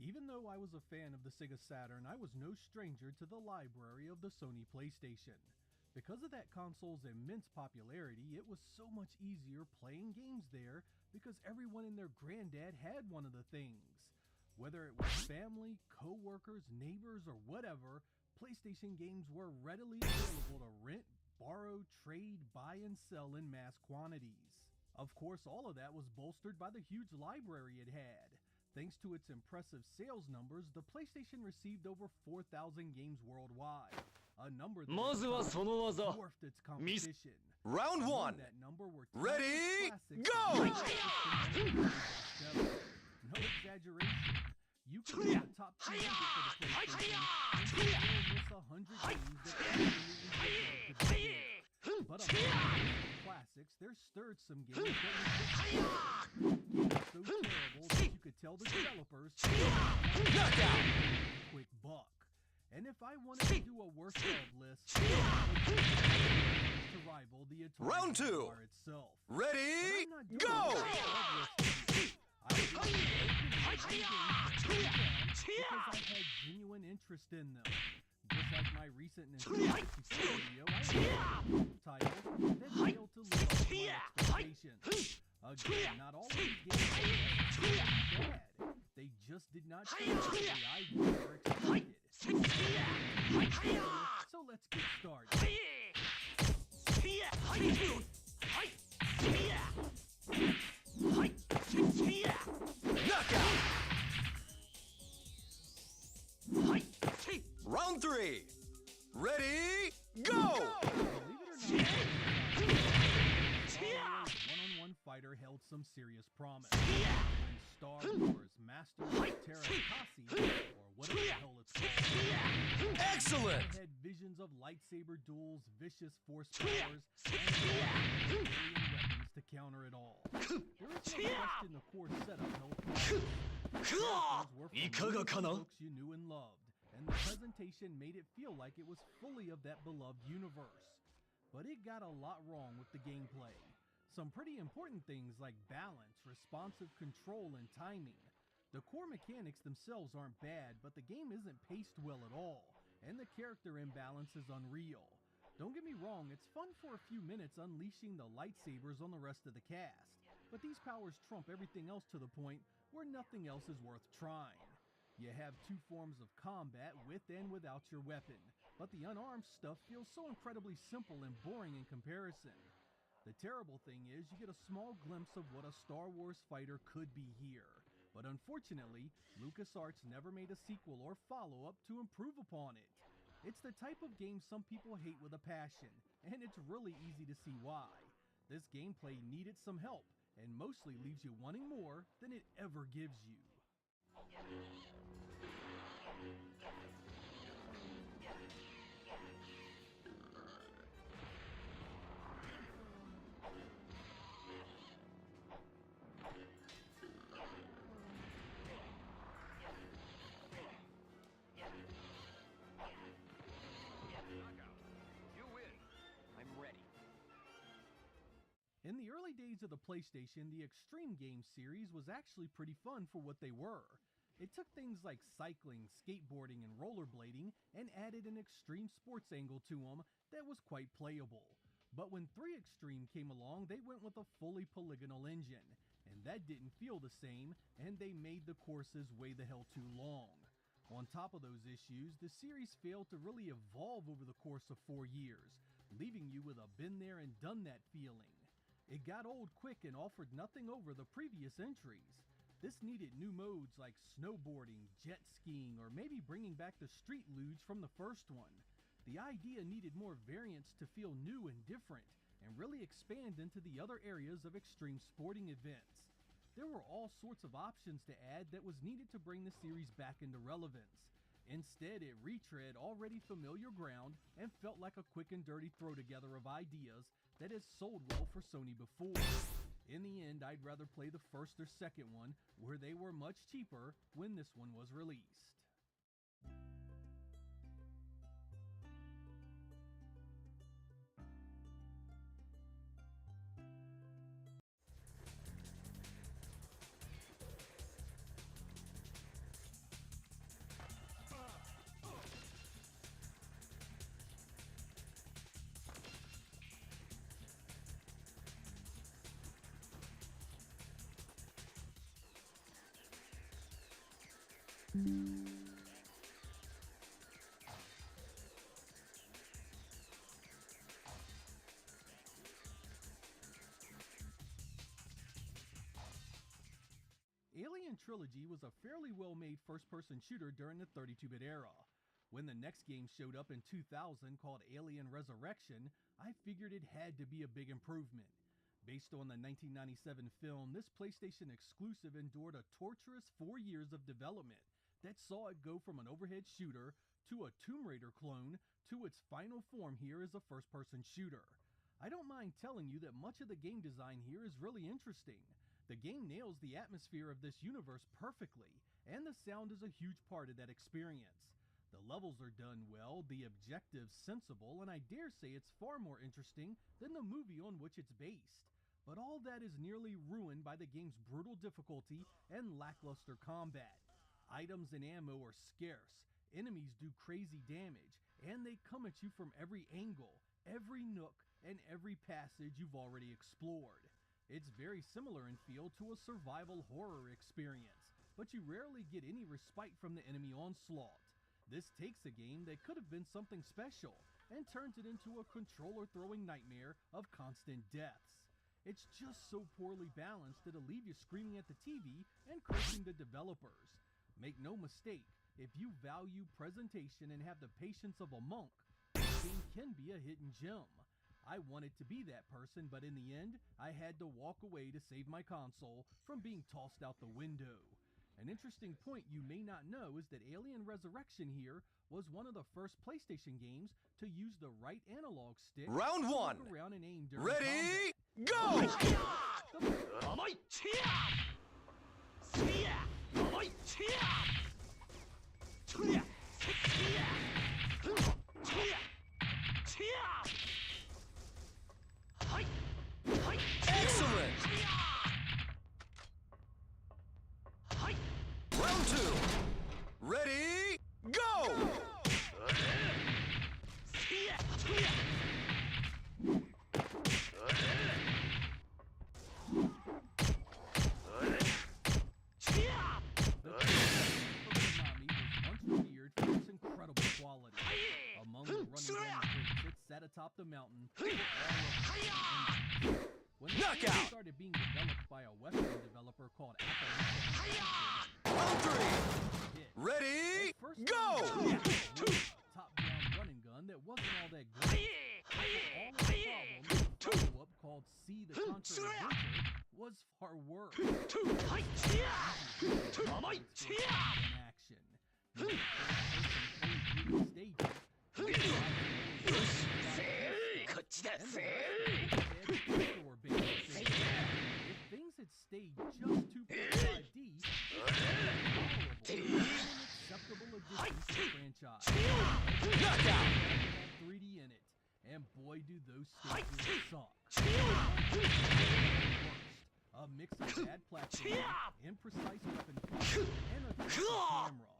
Speaker 12: Even though I was a fan of the Sega Saturn, I was no stranger to the library of the Sony PlayStation. Because of that console's immense popularity, it was so much easier playing games there because everyone and their granddad had one of the things. Whether it was family, co-workers, neighbors, or whatever, PlayStation games were readily available to rent, borrow, trade, buy, and sell in mass quantities. Of course, all of that was bolstered by the huge library it had. Thanks to its impressive sales numbers, the PlayStation received over 4,000 games worldwide, a number that dwarfed its competition.
Speaker 13: Round one.
Speaker 12: That number were
Speaker 13: Ready,
Speaker 12: go!
Speaker 13: go!
Speaker 12: No exaggeration. You can be the top 200 for the PlayStation and still miss 100 games that absolutely deserve to be there. But among the classics, there stirred some games that were just so terrible that you could tell the developers quick buck. And if I wanted to do a worst of list, to rival the Atari
Speaker 13: Round 2.
Speaker 12: Jaguar itself.
Speaker 13: Ready,
Speaker 12: But I'm not doing
Speaker 13: go!
Speaker 12: a worst of list. I did because I've had genuine interest in them. Just like my recent Nintendo 64 video, I had titles that failed to live up to my expectations. Again, not all of these games are bad. They just did not turn out the way I ever expected. So let's get started.
Speaker 13: Knockout! Round 3. Ready, go!
Speaker 12: Believe it or not, one-on-one fighter held some serious promise. When Star Wars Master of Terrakasi, or whatever the hell it's called,
Speaker 13: Excellent!
Speaker 12: I had visions of lightsaber duels, vicious force powers, and alien weapons to counter it all. There is no question the core setup held promise. The characters were from the books you knew and loved, and the presentation made it feel like it was fully of that beloved universe. But it got a lot wrong with the gameplay. Some pretty important things like balance, responsive control, and timing. The core mechanics themselves aren't bad, but the game isn't paced well at all, and the character imbalance is unreal. Don't get me wrong, it's fun for a few minutes unleashing the lightsabers on the rest of the cast, but these powers trump everything else to the point where nothing else is worth trying. You have two forms of combat with and without your weapon, but the unarmed stuff feels so incredibly simple and boring in comparison. The terrible thing is you get a small glimpse of what a Star Wars fighter could be here, but unfortunately, LucasArts never made a sequel or follow-up to improve upon it. It's the type of game some people hate with a passion, and it's really easy to see why. This gameplay needed some help, and mostly leaves you wanting more than it ever gives you. In the early days of the PlayStation, the Extreme Games series was actually pretty fun for what they were. It took things like cycling, skateboarding, and rollerblading and added an extreme sports angle to them that was quite playable. But when 3 Extreme came along, they went with a fully polygonal engine, and that didn't feel the same, and they made the courses way the hell too long. On top of those issues, the series failed to really evolve over the course of 4 years, leaving you with a been there and done that feeling. It got old quick and offered nothing over the previous entries. This needed new modes like snowboarding, jet skiing, or maybe bringing back the street luge from the first one. The idea needed more variants to feel new and different, and really expand into the other areas of extreme sporting events. There were all sorts of options to add that was needed to bring the series back into relevance. Instead, it retread already familiar ground and felt like a quick and dirty throw together of ideas that has sold well for Sony before. In the end, I'd rather play the first or second one, where they were much cheaper when this one was released. Alien Trilogy was a fairly well-made first-person shooter during the 32-bit era. When the next game showed up in 2000 called Alien Resurrection, I figured it had to be a big improvement. Based on the 1997 film, this PlayStation exclusive endured a torturous 4 years of development that saw it go from an overhead shooter to a Tomb Raider clone to its final form here as a first-person shooter. I don't mind telling you that much of the game design here is really interesting. The game nails the atmosphere of this universe perfectly, and the sound is a huge part of that experience. The levels are done well, the objectives sensible, and I dare say it's far more interesting than the movie on which it's based. But all that is nearly ruined by the game's brutal difficulty and lackluster combat. Items and ammo are scarce, enemies do crazy damage, and they come at you from every angle, every nook, and every passage you've already explored. It's very similar in feel to a survival horror experience, but you rarely get any respite from the enemy onslaught. This takes a game that could have been something special and turns it into a controller-throwing nightmare of constant deaths. It's just so poorly balanced it'll leave you screaming at the TV and cursing the developers. Make no mistake, if you value presentation and have the patience of a monk, this game can be a hidden gem. I wanted to be that person, but in the end, I had to walk away to save my console from being tossed out the window. An interesting point you may not know is that Alien Resurrection here was one of the first PlayStation games to use the right analog stick
Speaker 13: Round
Speaker 12: to
Speaker 13: one.
Speaker 12: look around and aim during
Speaker 13: Ready,
Speaker 12: combat.
Speaker 13: go! Excellent! Round two. Ready, go!
Speaker 12: Sat atop the mountain. When the
Speaker 13: Knockout!
Speaker 12: game started being developed by a Western developer called Apple,
Speaker 13: Round three. Ready, go!
Speaker 12: Top-down running gun that wasn't all that great. All the problem, the follow-up called See the Conqueror Adventure was far worse. If things had stayed just 2.5D, it's an acceptable addition to the franchise.
Speaker 13: Knockout!
Speaker 12: 3D in it, and boy do those stages suck. A mix of bad platforming, imprecise weapon fighting, and a camera.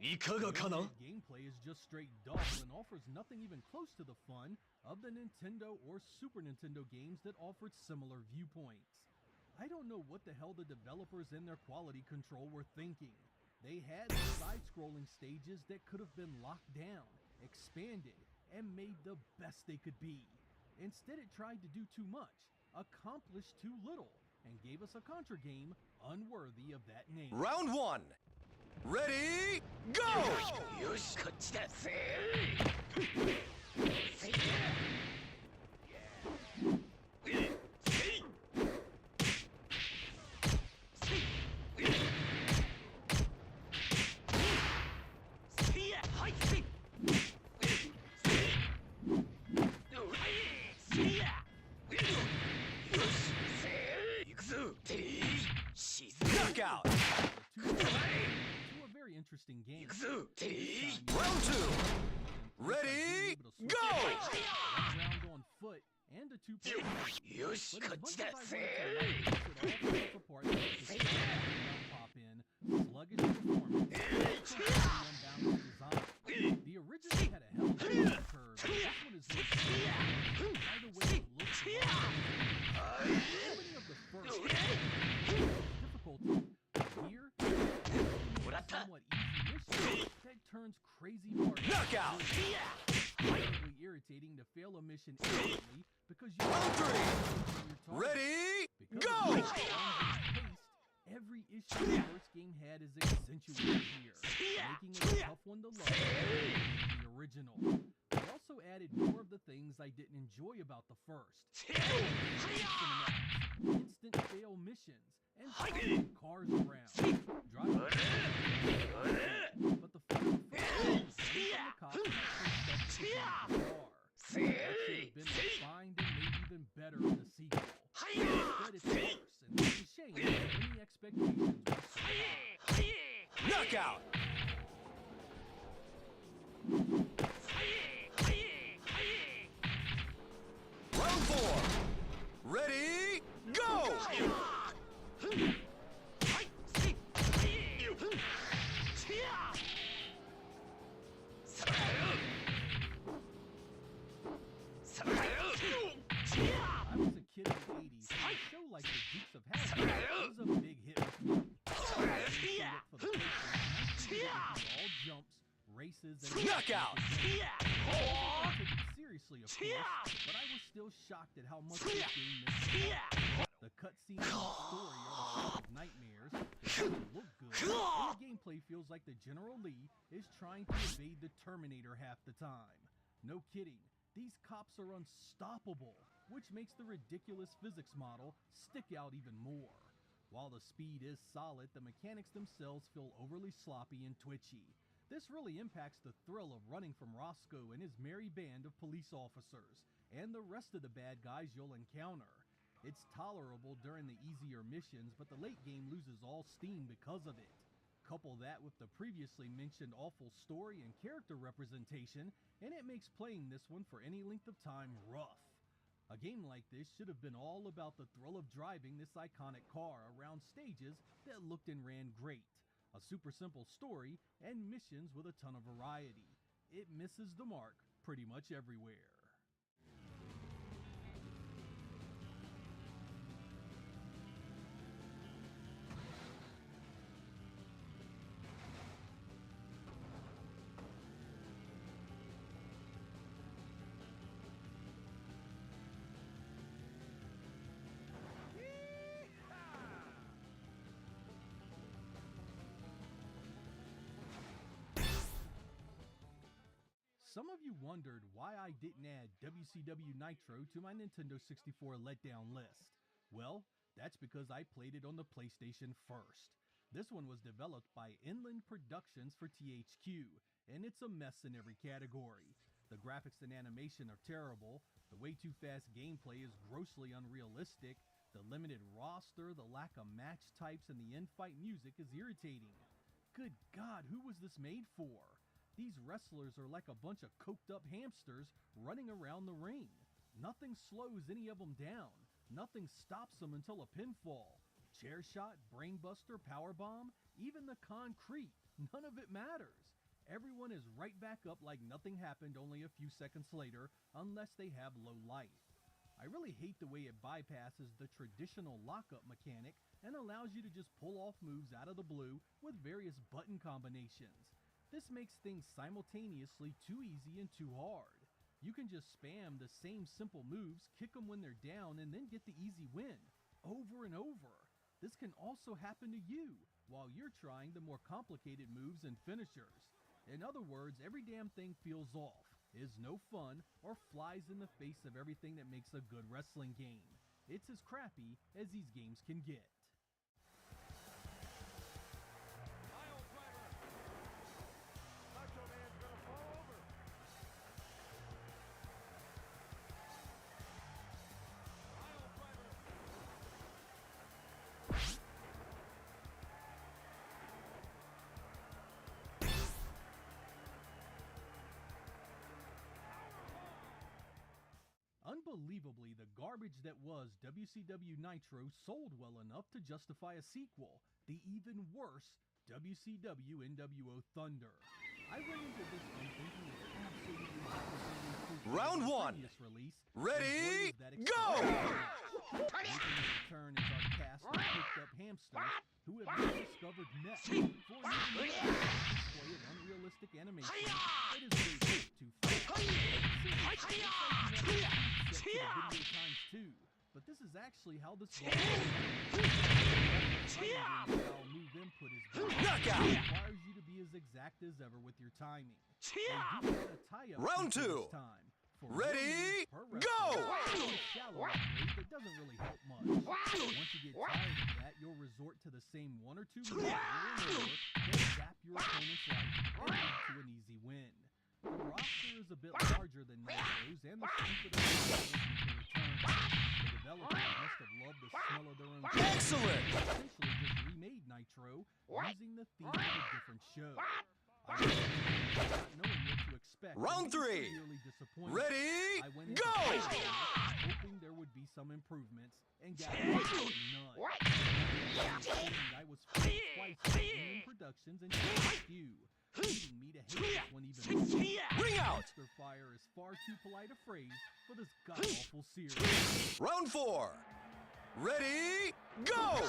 Speaker 12: Gameplay is just straight dull and offers nothing even close to the fun of the Nintendo or Super Nintendo games that offered similar viewpoints. I don't know what the hell the developers and their quality control were thinking. They had side-scrolling stages that could have been locked down, expanded, and made the best they could be. Instead, it tried to do too much, accomplished too little, and gave us a Contra game unworthy of that name.
Speaker 13: Round one. Ready, go! Knockout!
Speaker 12: To a very interesting game.
Speaker 13: Round two. Ready, go!
Speaker 12: One round on foot and a two-player match. But as much as I wanted to like it all falls apart because the pop in, sluggish performance, and unbalanced design. The original had a hell of a learning curve. This one is more smooth. By the way, it looks the opening of the first difficulty. Here, somewhat easy mission that turns crazy hard.
Speaker 13: Knockout!
Speaker 12: Terribly irritating to fail a mission instantly because you
Speaker 13: Round three. Ready, go!
Speaker 12: Every issue the first game had is accentuated here, making it a tough one to love the original. They also added more of the things I didn't enjoy about the first. Instant fail missions, and following cars around. Driving but the fun of the first the cops and stuff to the car. That should have been refined and made even better in the sequel. Instead, it's worse, and it's a shame that any expectations were so high.
Speaker 13: Knockout!
Speaker 12: shocked at how much this game missed the mark. The cutscenes and the story are the stuff of nightmares. They don't look good, and the gameplay feels like the General Lee is trying to evade the Terminator half the time. No kidding, these cops are unstoppable, which makes the ridiculous physics model stick out even more. While the speed is solid, the mechanics themselves feel overly sloppy and twitchy. This really impacts the thrill of running from Roscoe and his merry band of police officers, and the rest of the bad guys you'll encounter. It's tolerable during the easier missions, but the late game loses all steam because of it. Couple that with the previously mentioned awful story and character representation, and it makes playing this one for any length of time rough. A game like this should have been all about the thrill of driving this iconic car around stages that looked and ran great. A super simple story and missions with a ton of variety. It misses the mark pretty much everywhere. Some of you wondered why I didn't add WCW Nitro to my Nintendo 64 letdown list. Well, that's because I played it on the PlayStation first. This one was developed by Inland Productions for THQ, and it's a mess in every category. The graphics and animation are terrible, the way too fast gameplay is grossly unrealistic, the limited roster, the lack of match types, and the in-fight music is irritating. Good God, who was this made for? These wrestlers are like a bunch of coked up hamsters running around the ring. Nothing slows any of them down. Nothing stops them until a pinfall. Chair shot, brainbuster, powerbomb, even the concrete. None of it matters. Everyone is right back up like nothing happened only a few seconds later, unless they have low life. I really hate the way it bypasses the traditional lockup mechanic and allows you to just pull off moves out of the blue with various button combinations. This makes things simultaneously too easy and too hard. You can just spam the same simple moves, kick them when they're down, and then get the easy win, over and over. This can also happen to you, while you're trying the more complicated moves and finishers. In other words, every damn thing feels off, is no fun, or flies in the face of everything that makes a good wrestling game. It's as crappy as these games can get. Unbelievably, the garbage that was WCW Nitro sold well enough to justify a sequel, the even worse WCW NWO Thunder. I went into this one thinking it was absolutely
Speaker 13: Round one.
Speaker 12: Release,
Speaker 13: ready, go!
Speaker 12: Making a return is our cast of picked up hamsters who have now discovered meth for an even display of unrealistic animation that is way too fast. Video times two, but this is actually how this style move input is done.
Speaker 13: Knockout!
Speaker 12: It requires you to be as exact as ever with your timing. They do add a tie-up
Speaker 13: Round two.
Speaker 12: this time.
Speaker 13: Ready, go!
Speaker 12: Shallow upgrade that doesn't really help much. Once you get tired of that, you'll resort to the same one or two moves over and over, then zap your opponent's life and lead to an easy win. The roster is a bit larger than Nitro's, and the strength of the return. The developers must have loved the smell of their own.
Speaker 13: Excellent!
Speaker 12: They essentially just remade Nitro using the theme of a different show. I was not knowing what to expect.
Speaker 13: Round three. Ready,
Speaker 12: I went
Speaker 13: go!
Speaker 12: Hoping there would be some improvements, and got none. I was fired twice in productions and THQ, leading me to hate this one even more.
Speaker 13: Ring out!
Speaker 12: Monster Fire is far too polite a phrase for this god-awful series.
Speaker 13: Round four. Ready, go!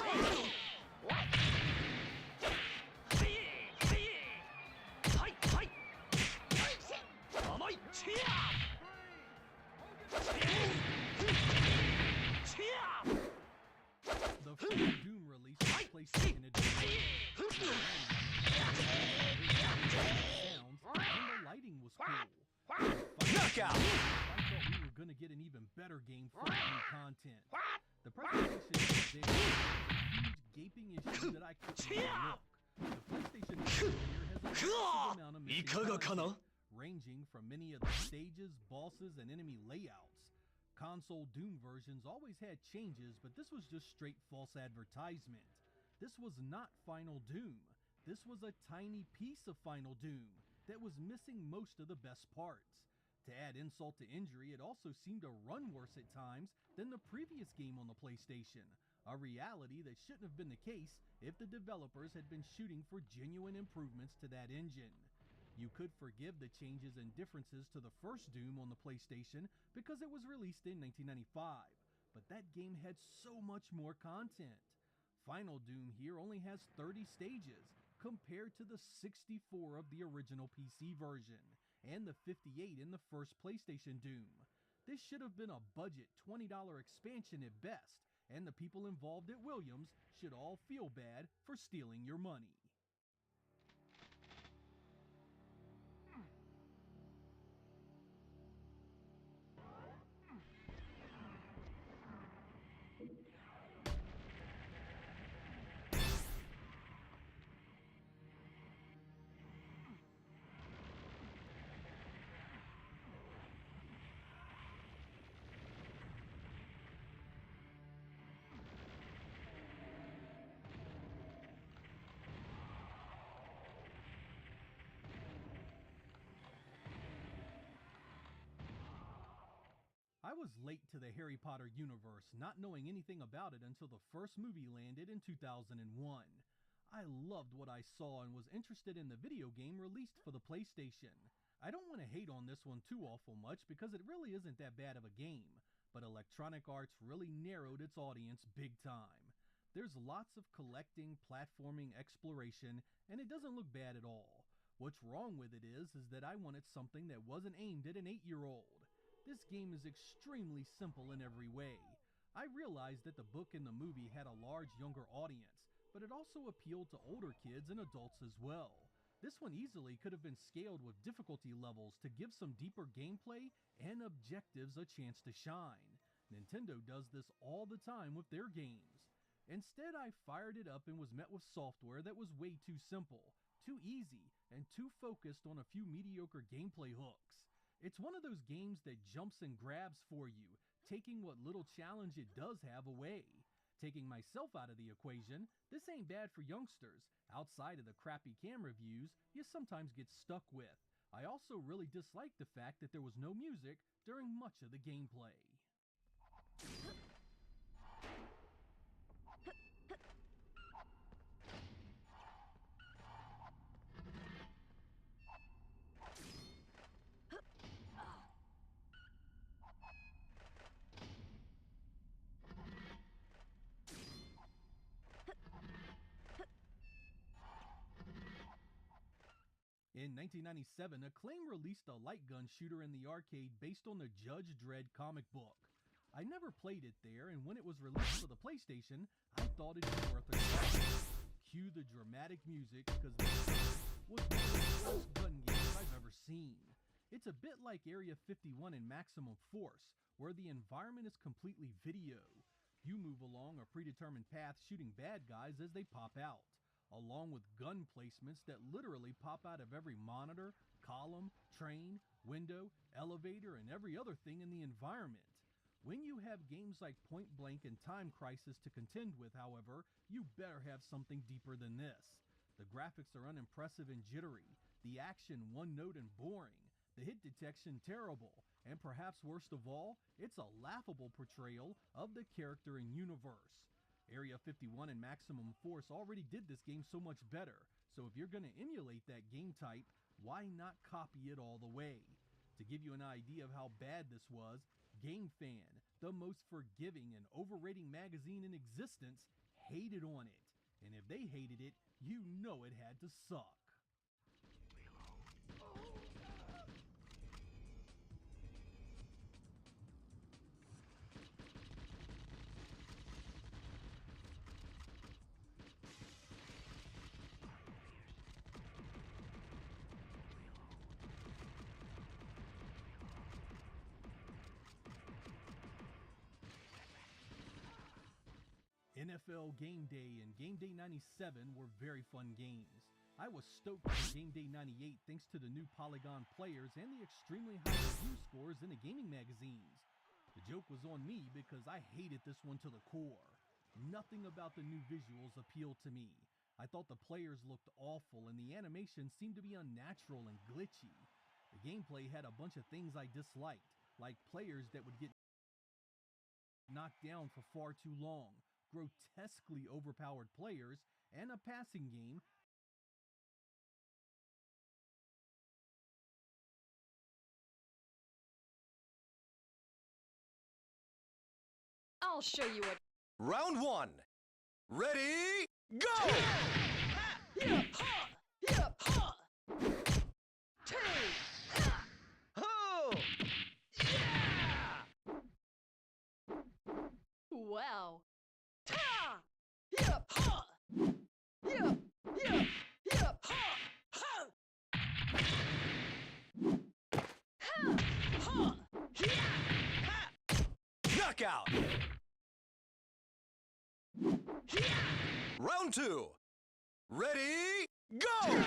Speaker 12: better game full of new content. The presentation was there, a huge gaping issue that I couldn't overlook. The PlayStation here has a massive amount of missing content, ranging from many of the stages, bosses, and enemy layouts. Console Doom versions always had changes, but this was just straight false advertisement. This was not Final Doom. This was a tiny piece of Final Doom that was missing most of the best parts. To add insult to injury, it also seemed to run worse at times than the previous game on the PlayStation, a reality that shouldn't have been the case if the developers had been shooting for genuine improvements to that engine. You could forgive the changes and differences to the first Doom on the PlayStation because it was released in 1995, but that game had so much more content. Final Doom here only has 30 stages, compared to the 64 of the original PC version, and the 58 in the first PlayStation Doom. This should have been a budget $20 expansion at best, and the people involved at Williams should all feel bad for stealing your money. I was late to the Harry Potter universe, not knowing anything about it until the first movie landed in 2001. I loved what I saw and was interested in the video game released for the PlayStation. I don't want to hate on this one too awful much because it really isn't that bad of a game, but Electronic Arts really narrowed its audience big time. There's lots of collecting, platforming, exploration, and it doesn't look bad at all. What's wrong with it is that I wanted something that wasn't aimed at an 8-year-old. This game is extremely simple in every way. I realized that the book and the movie had a large younger audience, but it also appealed to older kids and adults as well. This one easily could have been scaled with difficulty levels to give some deeper gameplay and objectives a chance to shine. Nintendo does this all the time with their games. Instead, I fired it up and was met with software that was way too simple, too easy, and too focused on a few mediocre gameplay hooks. It's one of those games that jumps and grabs for you, taking what little challenge it does have away. Taking myself out of the equation, this ain't bad for youngsters. Outside of the crappy camera views, you sometimes get stuck with. I also really disliked the fact that there was no music during much of the gameplay. In 1997, Acclaim released a light gun shooter in the arcade based on the Judge Dredd comic book. I never played it there, and when it was released for the PlayStation, I thought it'd be worth a try. Cue the dramatic music, because this was one of the worst gun games I've ever seen. It's a bit like Area 51 in Maximum Force, where the environment is completely video. You move along a predetermined path shooting bad guys as they pop out, along with gun placements that literally pop out of every monitor, column, train, window, elevator, and every other thing in the environment. When you have games like Point Blank and Time Crisis to contend with, however, you better have something deeper than this. The graphics are unimpressive and jittery, the action one-note and boring, the hit detection terrible, and perhaps worst of all, it's a laughable portrayal of the character and universe. Area 51 and Maximum Force already did this game so much better, so if you're going to emulate that game type, why not copy it all the way? To give you an idea of how bad this was, GameFan, the most forgiving and overrating magazine in existence, hated on it. And if they hated it, you know it had to suck. NFL Game Day and Game Day 97 were very fun games. I was stoked for Game Day 98 thanks to the new Polygon players and the extremely high review scores in the gaming magazines. The joke was on me because I hated this one to the core. Nothing about the new visuals appealed to me. I thought the players looked awful and the animation seemed to be unnatural and glitchy. The gameplay had a bunch of things I disliked, like players that would get knocked down for far too long, grotesquely overpowered players, and a passing game
Speaker 10: I'll show you what.
Speaker 13: Round 1. Ready, go!
Speaker 10: Well.
Speaker 13: Knockout! Round 2. Ready, go!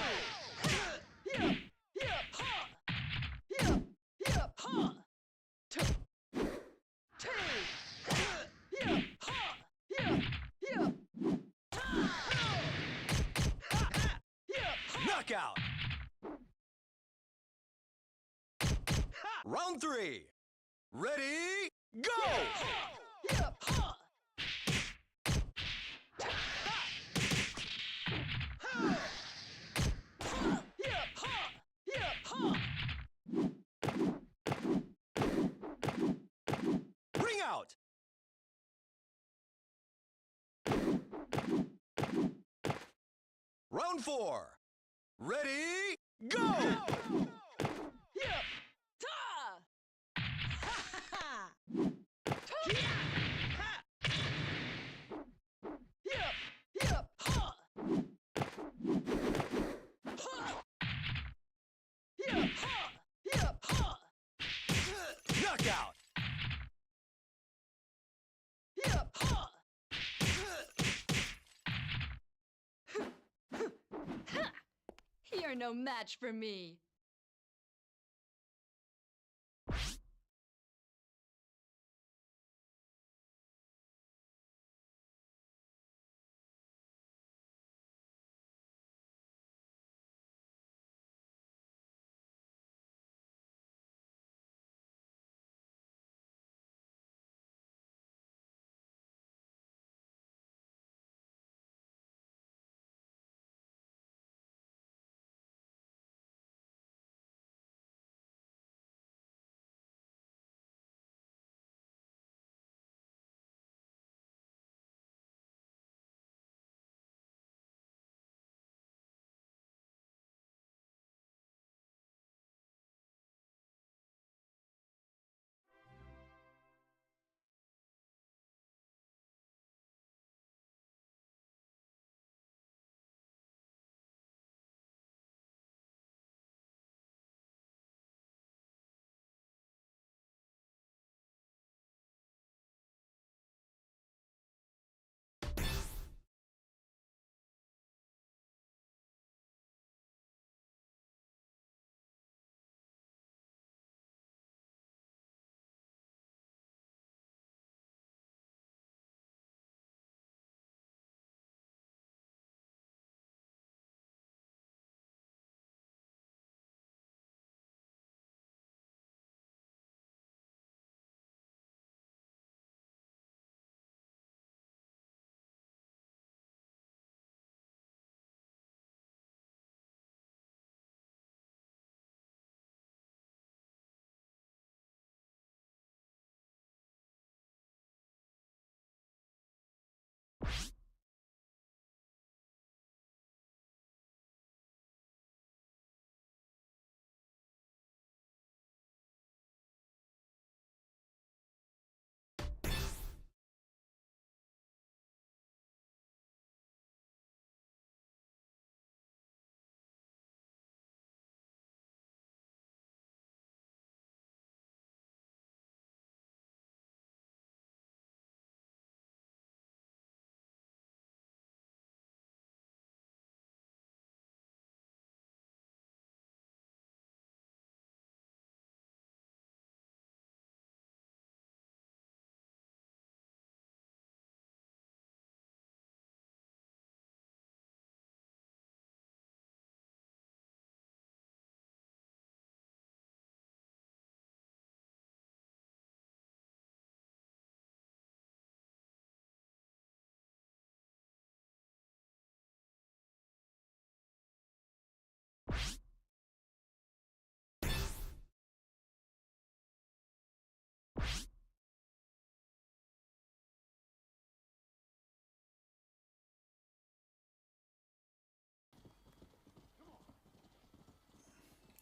Speaker 13: Knockout! Round 3. Ready, go! Ring out! Round 4. Ready, go! Knockout!
Speaker 10: You're no match for me.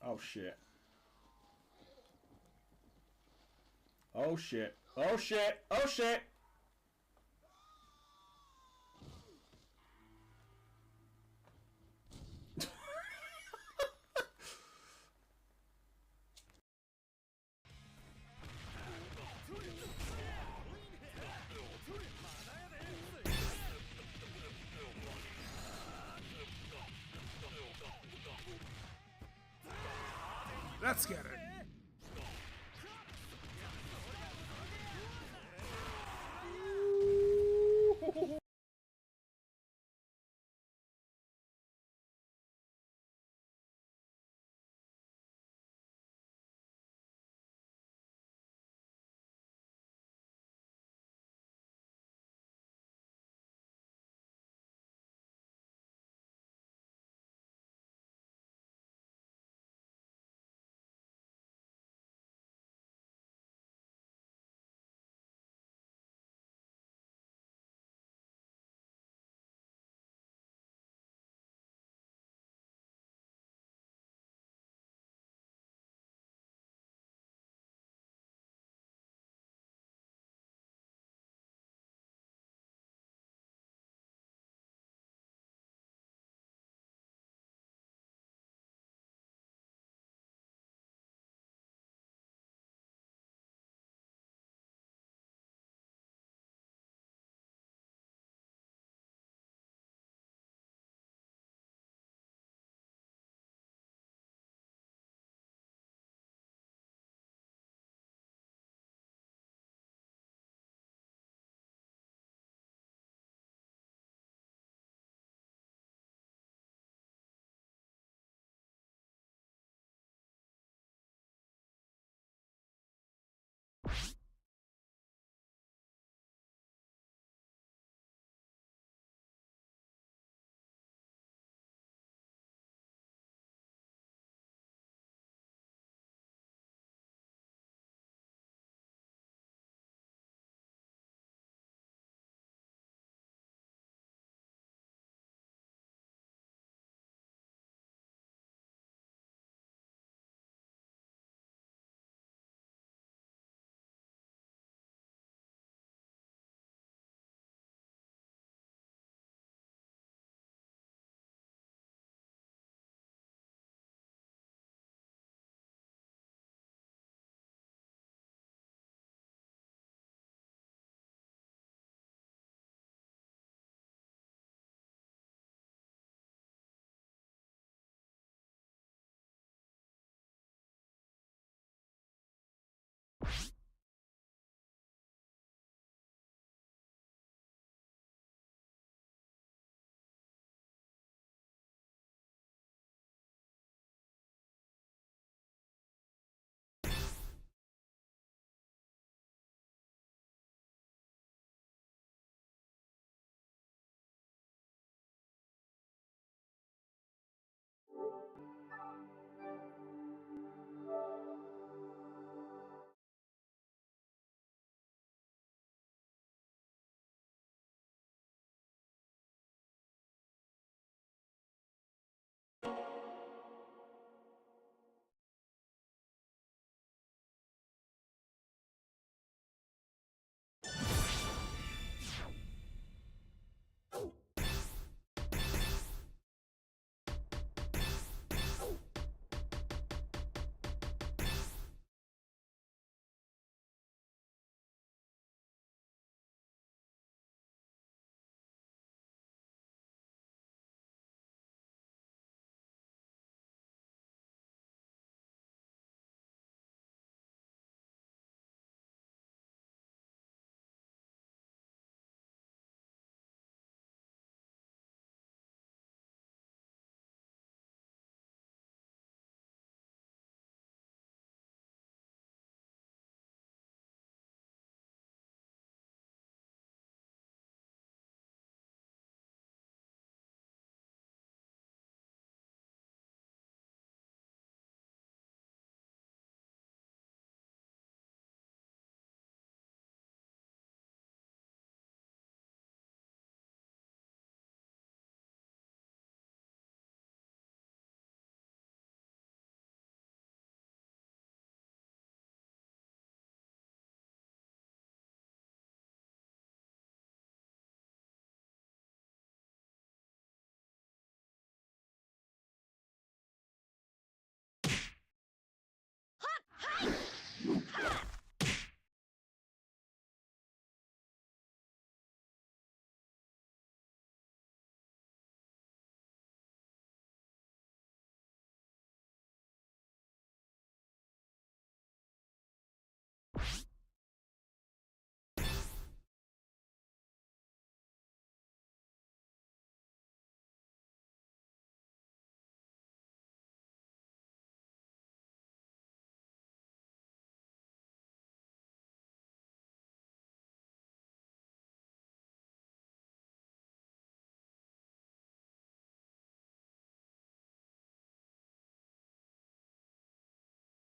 Speaker 14: Oh shit. Oh shit. Oh shit. Oh shit.
Speaker 12: Let's get it.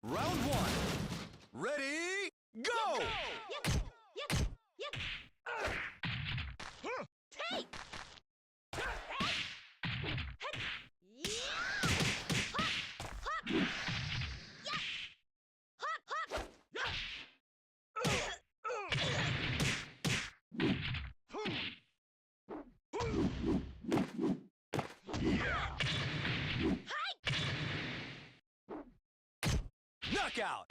Speaker 13: Round one. Ready, go!
Speaker 11: Take!
Speaker 13: Knockout!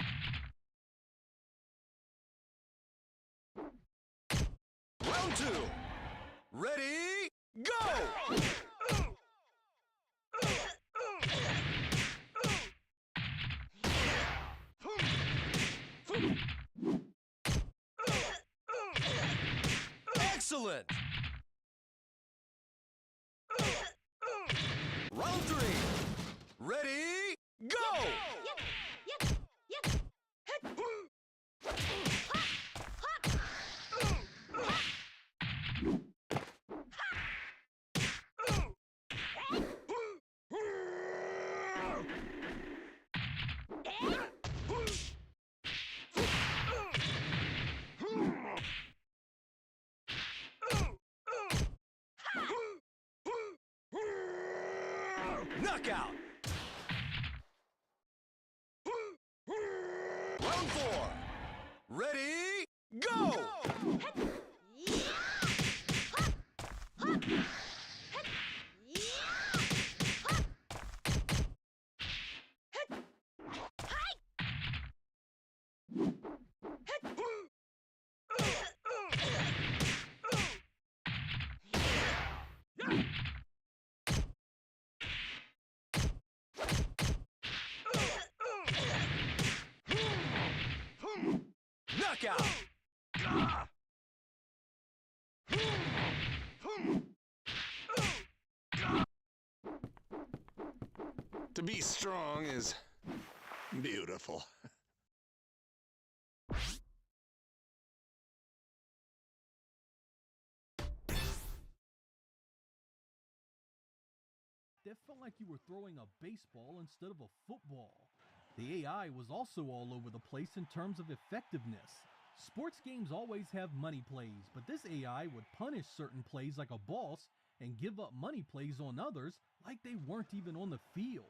Speaker 13: Round two. Ready, go! Excellent! Round three. Ready, go! Knockout! Round four. Ready, go! Knockout!
Speaker 1: To be strong is beautiful.
Speaker 12: That felt like you were throwing a baseball instead of a football. The AI was also all over the place in terms of effectiveness. Sports games always have money plays, but this AI would punish certain plays like a boss and give up money plays on others like they weren't even on the field.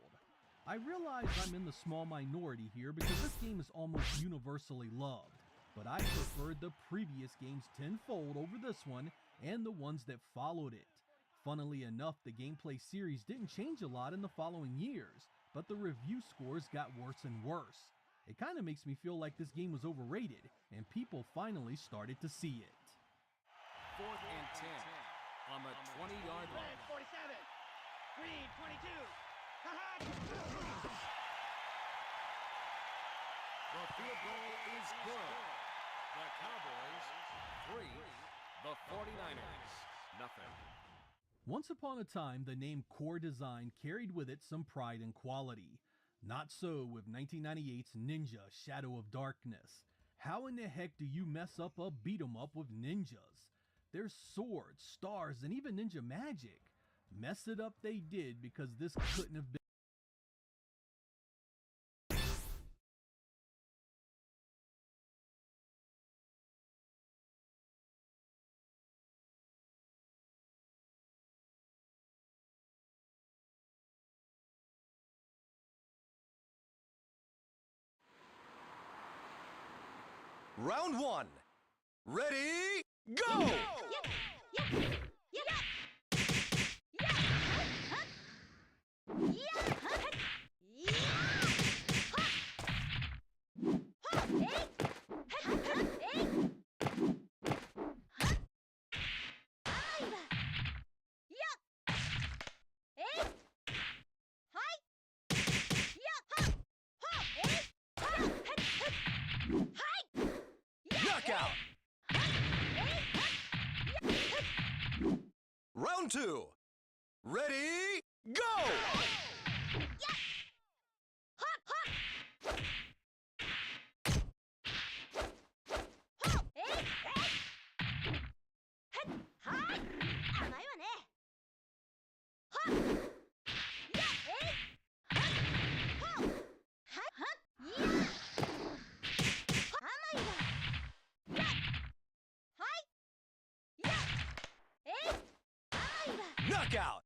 Speaker 12: I realize I'm in the small minority here because this game is almost universally loved, but I preferred the previous games tenfold over this one and the ones that followed it. Funnily enough, the gameplay series didn't change a lot in the following years, but the review scores got worse and worse. It kind of makes me feel like this game was overrated, and people finally started to see it.
Speaker 15: 4th and 10 on the 20-yard line.
Speaker 16: 47, green 22.
Speaker 15: The field goal is good. The Cowboys 3, the 49ers nothing.
Speaker 12: Once upon a time, the name Core Design carried with it some pride and quality. Not so with 1998's Ninja Shadow of Darkness. How in the heck do you mess up a beat-em-up with ninjas? There's swords, stars, and even ninja magic. Mess it up they did because this couldn't have been.
Speaker 13: Round one. Ready, go! Round 2. Ready, go! Knockout!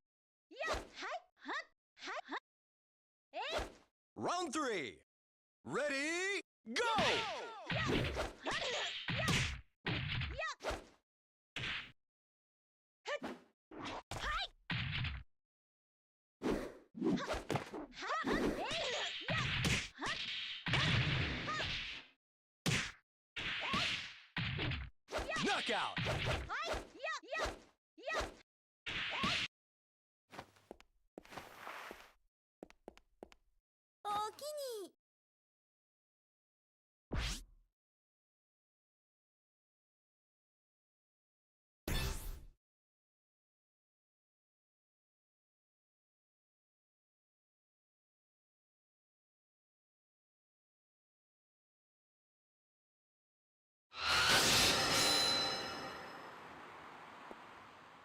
Speaker 13: Round 3. Ready, go! Knockout!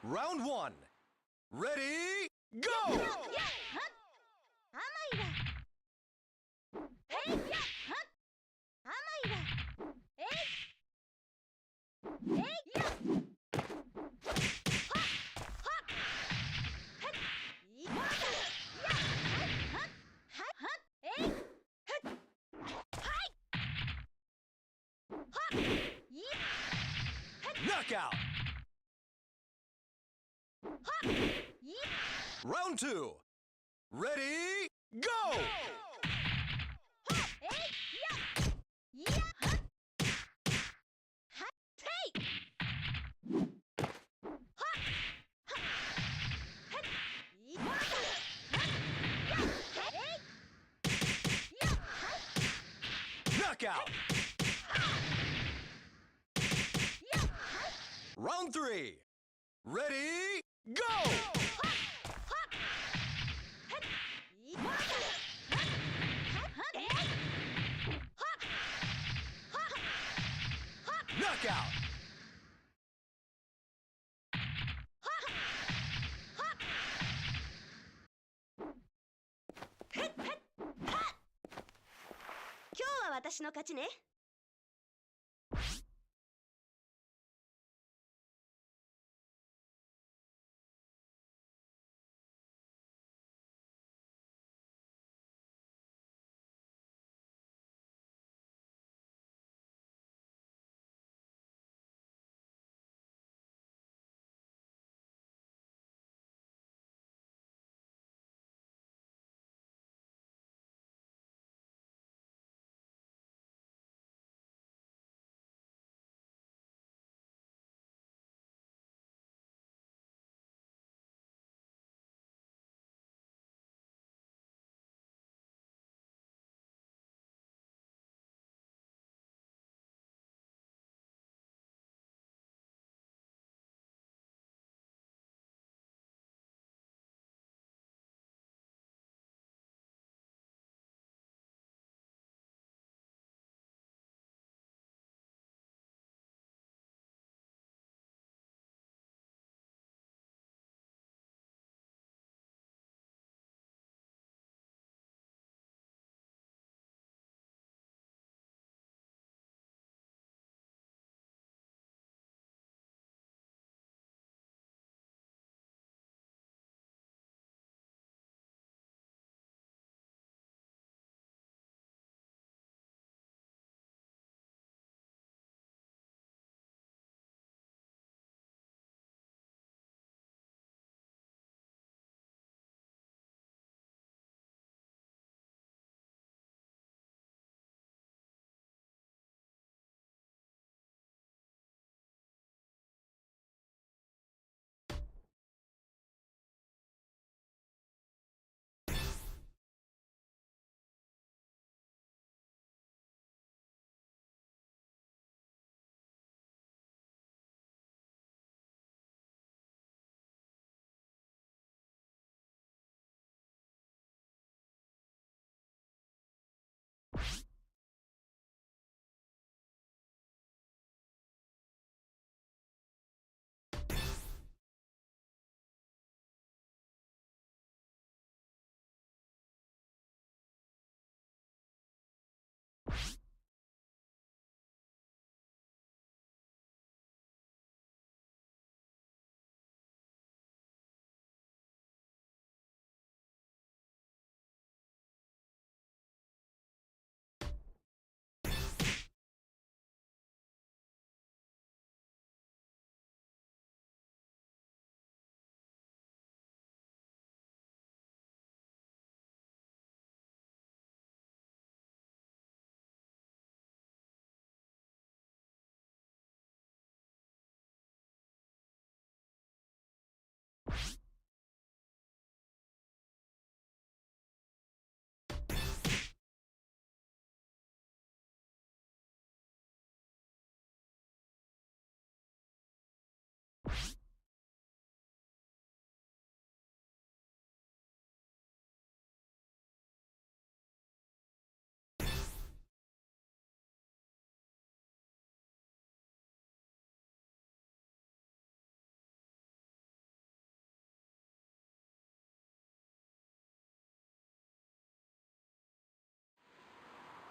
Speaker 13: Round 1. Ready, go! Knockout! Round 2. Ready, go! Knockout! Round 3. Ready, go! Knockout!
Speaker 17: Now は私の勝ちね。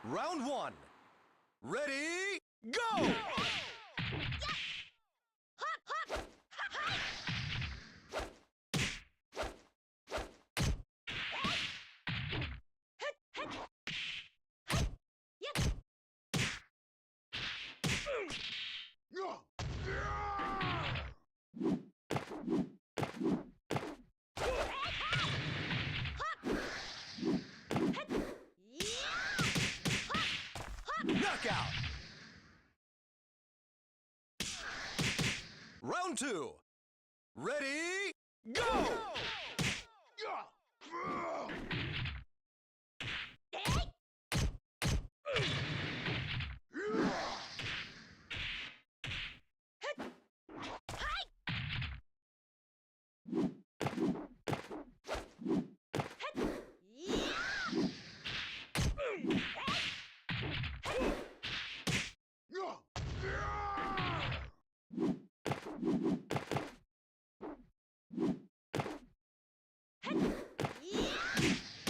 Speaker 13: Round one. Ready, go! Knockout! Round two. Ready, go!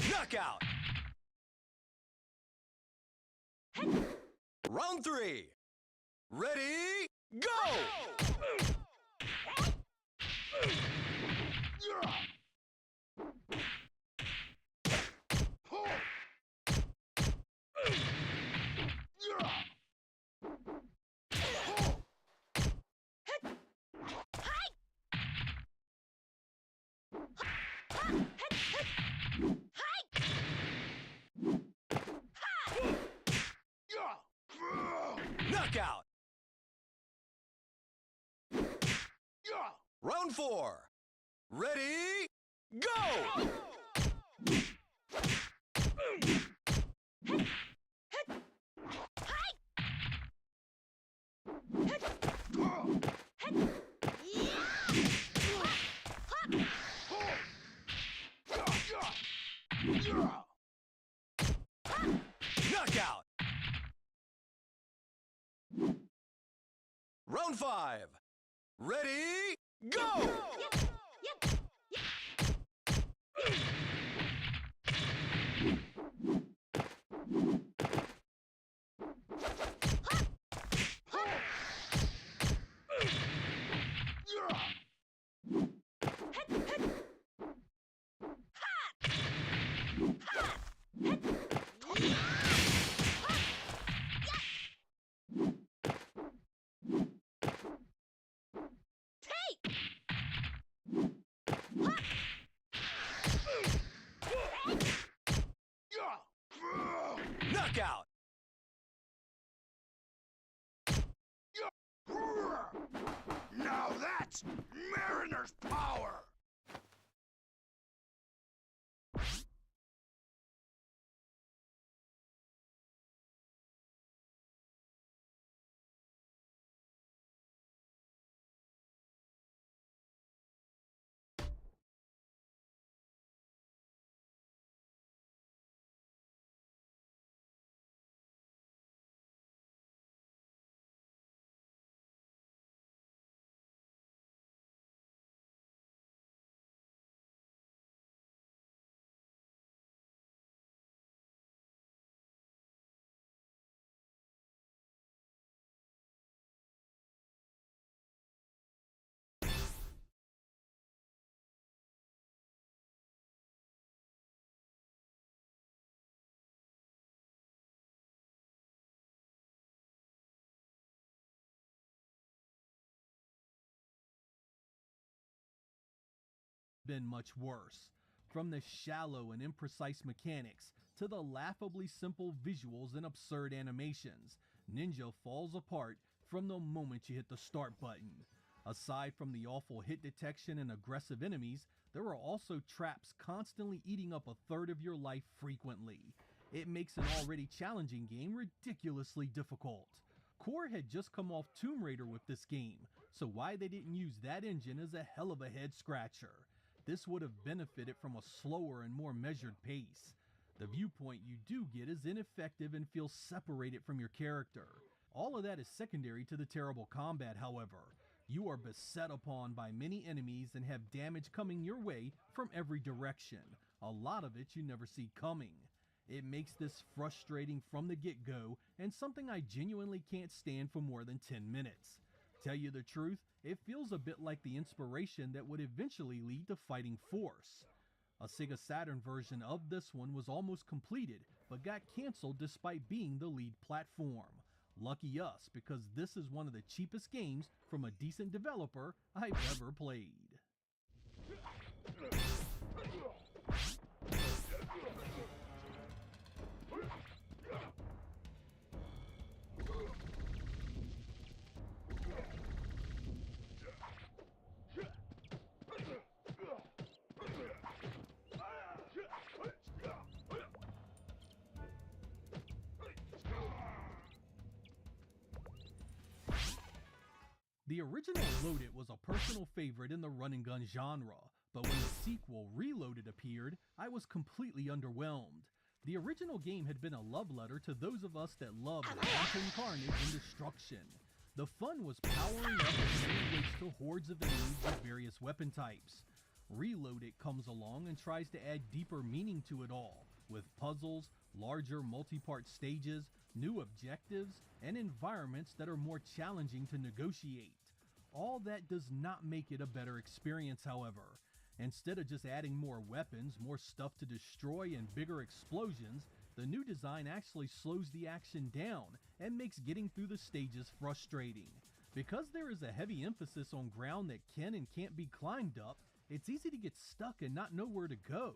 Speaker 13: Knockout! Round three. Ready, go! Knockout! Round four. Ready, go! Knockout! Round five. Ready, go! Knockout!
Speaker 1: Now that's Mariner's power!
Speaker 12: Been much worse. From the shallow and imprecise mechanics to the laughably simple visuals and absurd animations, Ninja falls apart from the moment you hit the start button. Aside from the awful hit detection and aggressive enemies, there are also traps constantly eating up a third of your life frequently. It makes an already challenging game ridiculously difficult. Core had just come off Tomb Raider with this game, so why they didn't use that engine is a hell of a head scratcher. This would have benefited from a slower and more measured pace. The viewpoint you do get is ineffective and feels separated from your character. All of that is secondary to the terrible combat, however. You are beset upon by many enemies and have damage coming your way from every direction. A lot of it you never see coming. It makes this frustrating from the get-go and something I genuinely can't stand for more than 10 minutes. Tell you the truth, it feels a bit like the inspiration that would eventually lead to Fighting Force. A Sega Saturn version of this one was almost completed, but got cancelled despite being the lead platform. Lucky us, because this is one of the cheapest games from a decent developer I've ever played. The original Loaded was a personal favorite in the run and gun genre, but when the sequel Reloaded appeared, I was completely underwhelmed. The original game had been a love letter to those of us that loved wanton carnage and destruction. The fun was powering up and laying waste to hordes of enemies with various weapon types. Reloaded comes along and tries to add deeper meaning to it all, with puzzles, larger multi-part stages, new objectives, and environments that are more challenging to negotiate. All that does not make it a better experience, however. Instead of just adding more weapons, more stuff to destroy, and bigger explosions, the new design actually slows the action down and makes getting through the stages frustrating. Because there is a heavy emphasis on ground that can and can't be climbed up, it's easy to get stuck and not know where to go.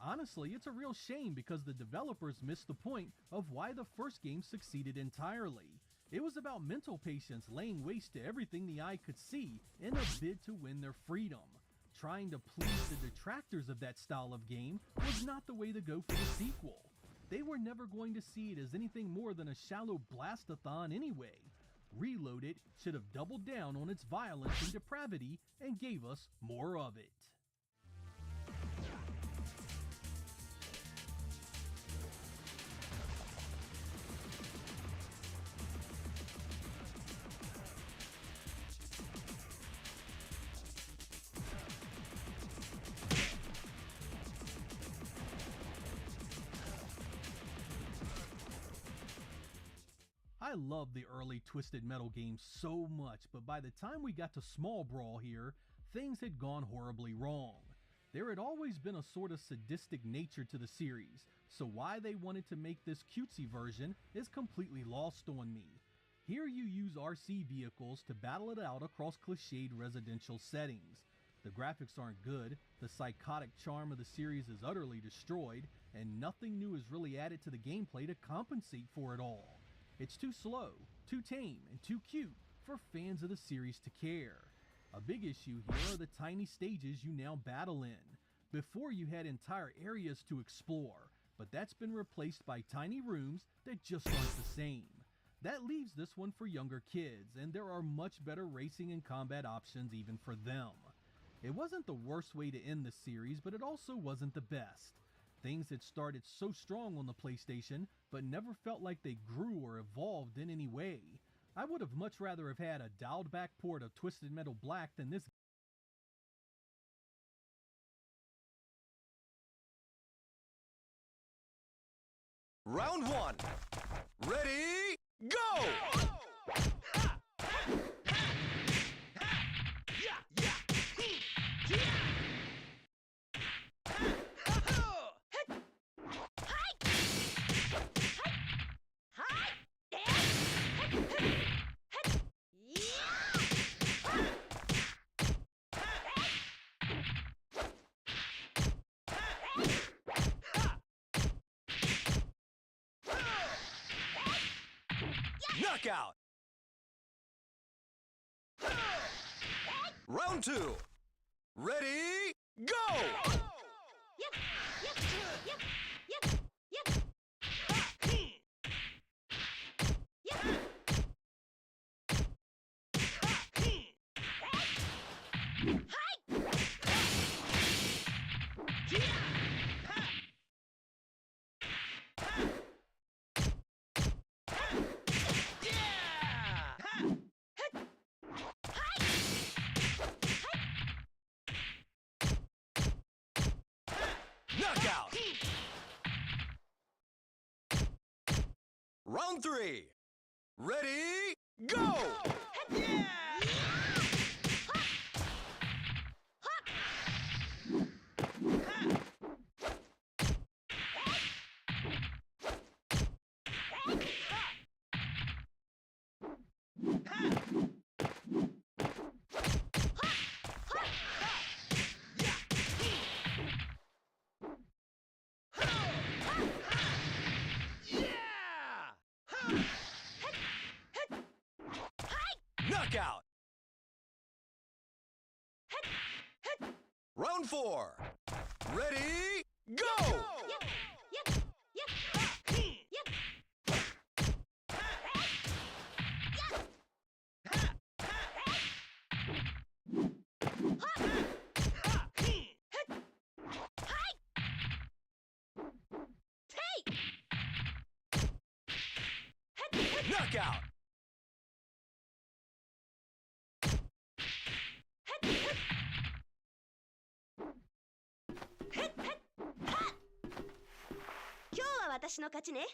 Speaker 12: Honestly, it's a real shame because the developers missed the point of why the first game succeeded entirely. It was about mental patience laying waste to everything the eye could see in a bid to win their freedom. Trying to please the detractors of that style of game was not the way to go for the sequel. They were never going to see it as anything more than a shallow blastathon anyway. Reloaded should have doubled down on its violence and depravity and gave us more of it. I love the early Twisted Metal games so much, but by the time we got to Small Brawl here, things had gone horribly wrong. There had always been a sort of sadistic nature to the series, so why they wanted to make this cutesy version is completely lost on me. Here you use RC vehicles to battle it out across cliched residential settings. The graphics aren't good, the psychotic charm of the series is utterly destroyed, and nothing new is really added to the gameplay to compensate for it all. It's too slow, too tame, and too cute for fans of the series to care. A big issue here are the tiny stages you now battle in. Before you had entire areas to explore, but that's been replaced by tiny rooms that just aren't the same. That leaves this one for younger kids, and there are much better racing and combat options even for them. It wasn't the worst way to end the series, but it also wasn't the best. Things had started so strong on the PlayStation, but never felt like they grew or evolved in any way. I would have much rather have had a dialed back port of Twisted Metal Black than this.
Speaker 13: Round one. Ready, go! Knockout! Round 2. Ready, go!
Speaker 17: Yep, yep, yep, yep, yep.
Speaker 13: Knockout! Round 3. Ready, go! Knockout! Round 4. Ready, go! Knockout!
Speaker 17: 今日は私の勝ちね。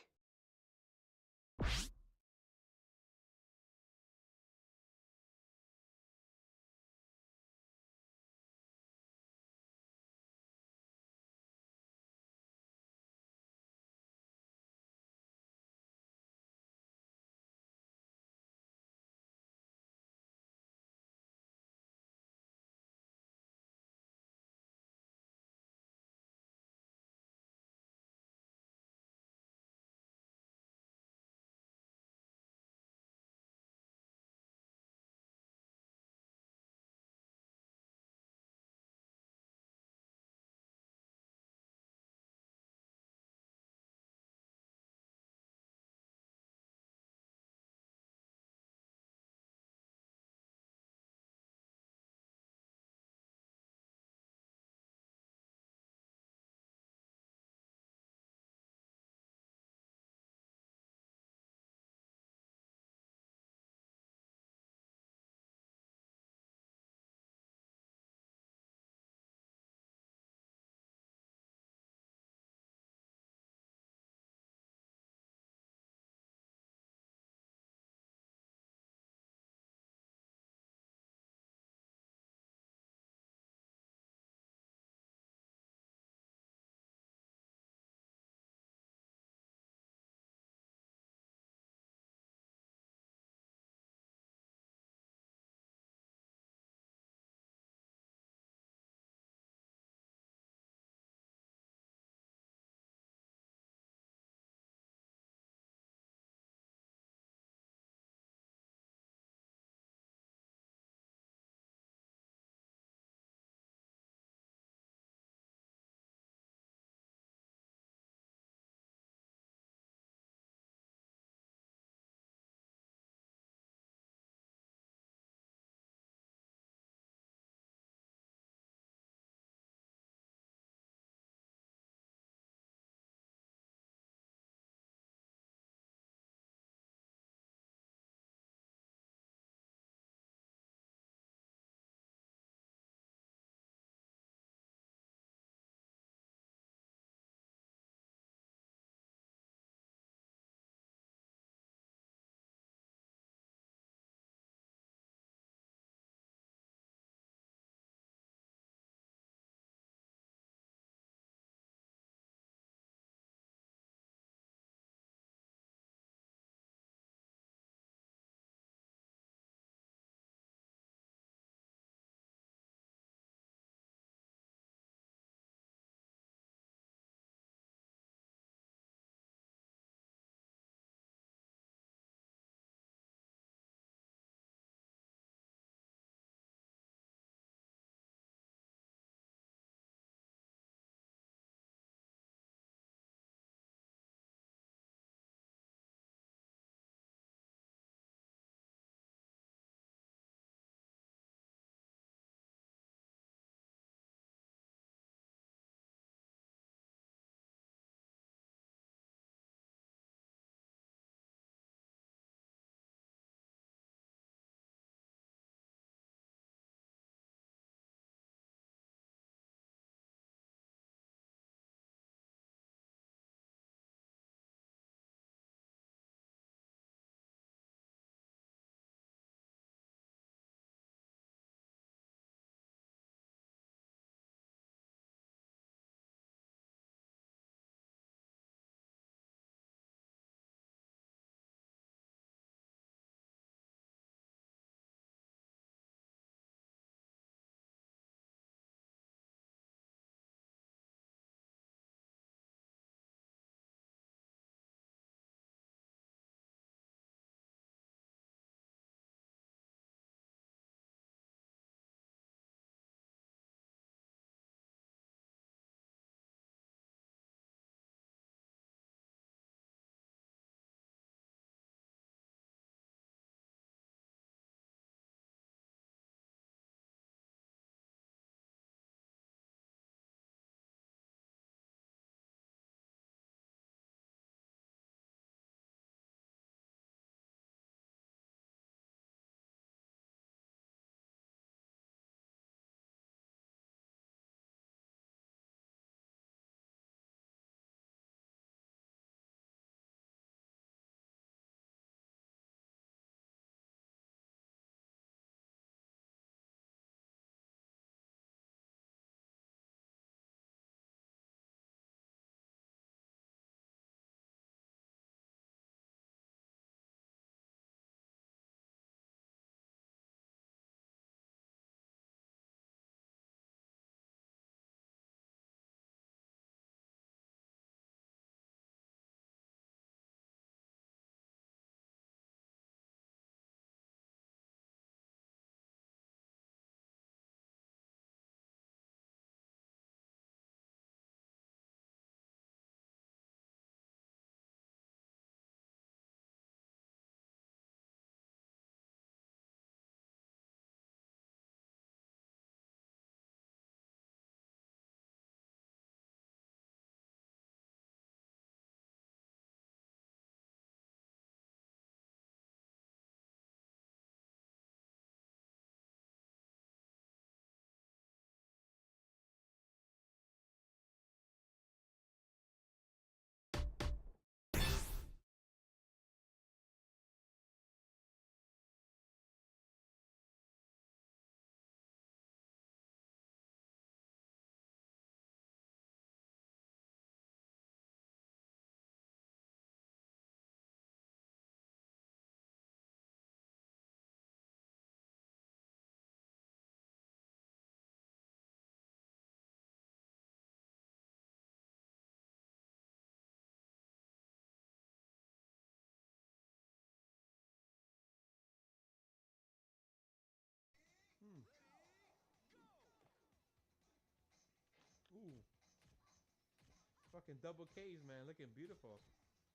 Speaker 18: fucking double K's, man. Looking beautiful.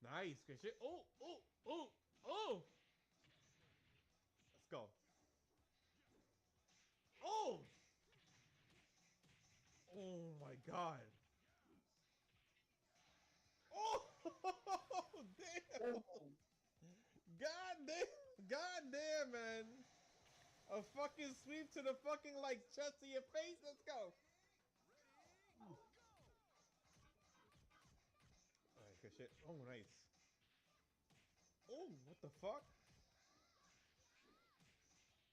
Speaker 18: Nice. Good shit. Oh, oh, oh, oh. Let's go. Oh. Oh my god. Oh, damn. God damn. God damn, man. A fucking sweep to the fucking like chest of your face. Let's go. Alright, good shit. Oh, nice. Oh, what the fuck?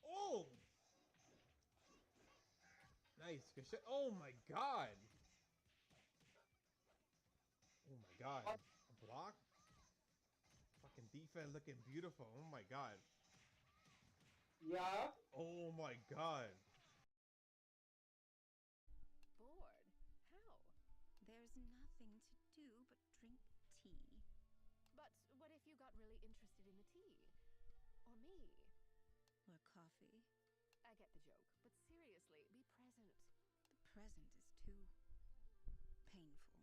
Speaker 18: Oh! Nice, good shit. Oh my god! Oh my god. A block? Fucking defense looking beautiful. Oh my god.
Speaker 19: Yeah?
Speaker 18: Oh my god.
Speaker 20: Bored? How? There's nothing to do but drink tea. But what if you got really interested in the tea? Or me? Or coffee? I get the joke, but seriously, be present. The present is too painful.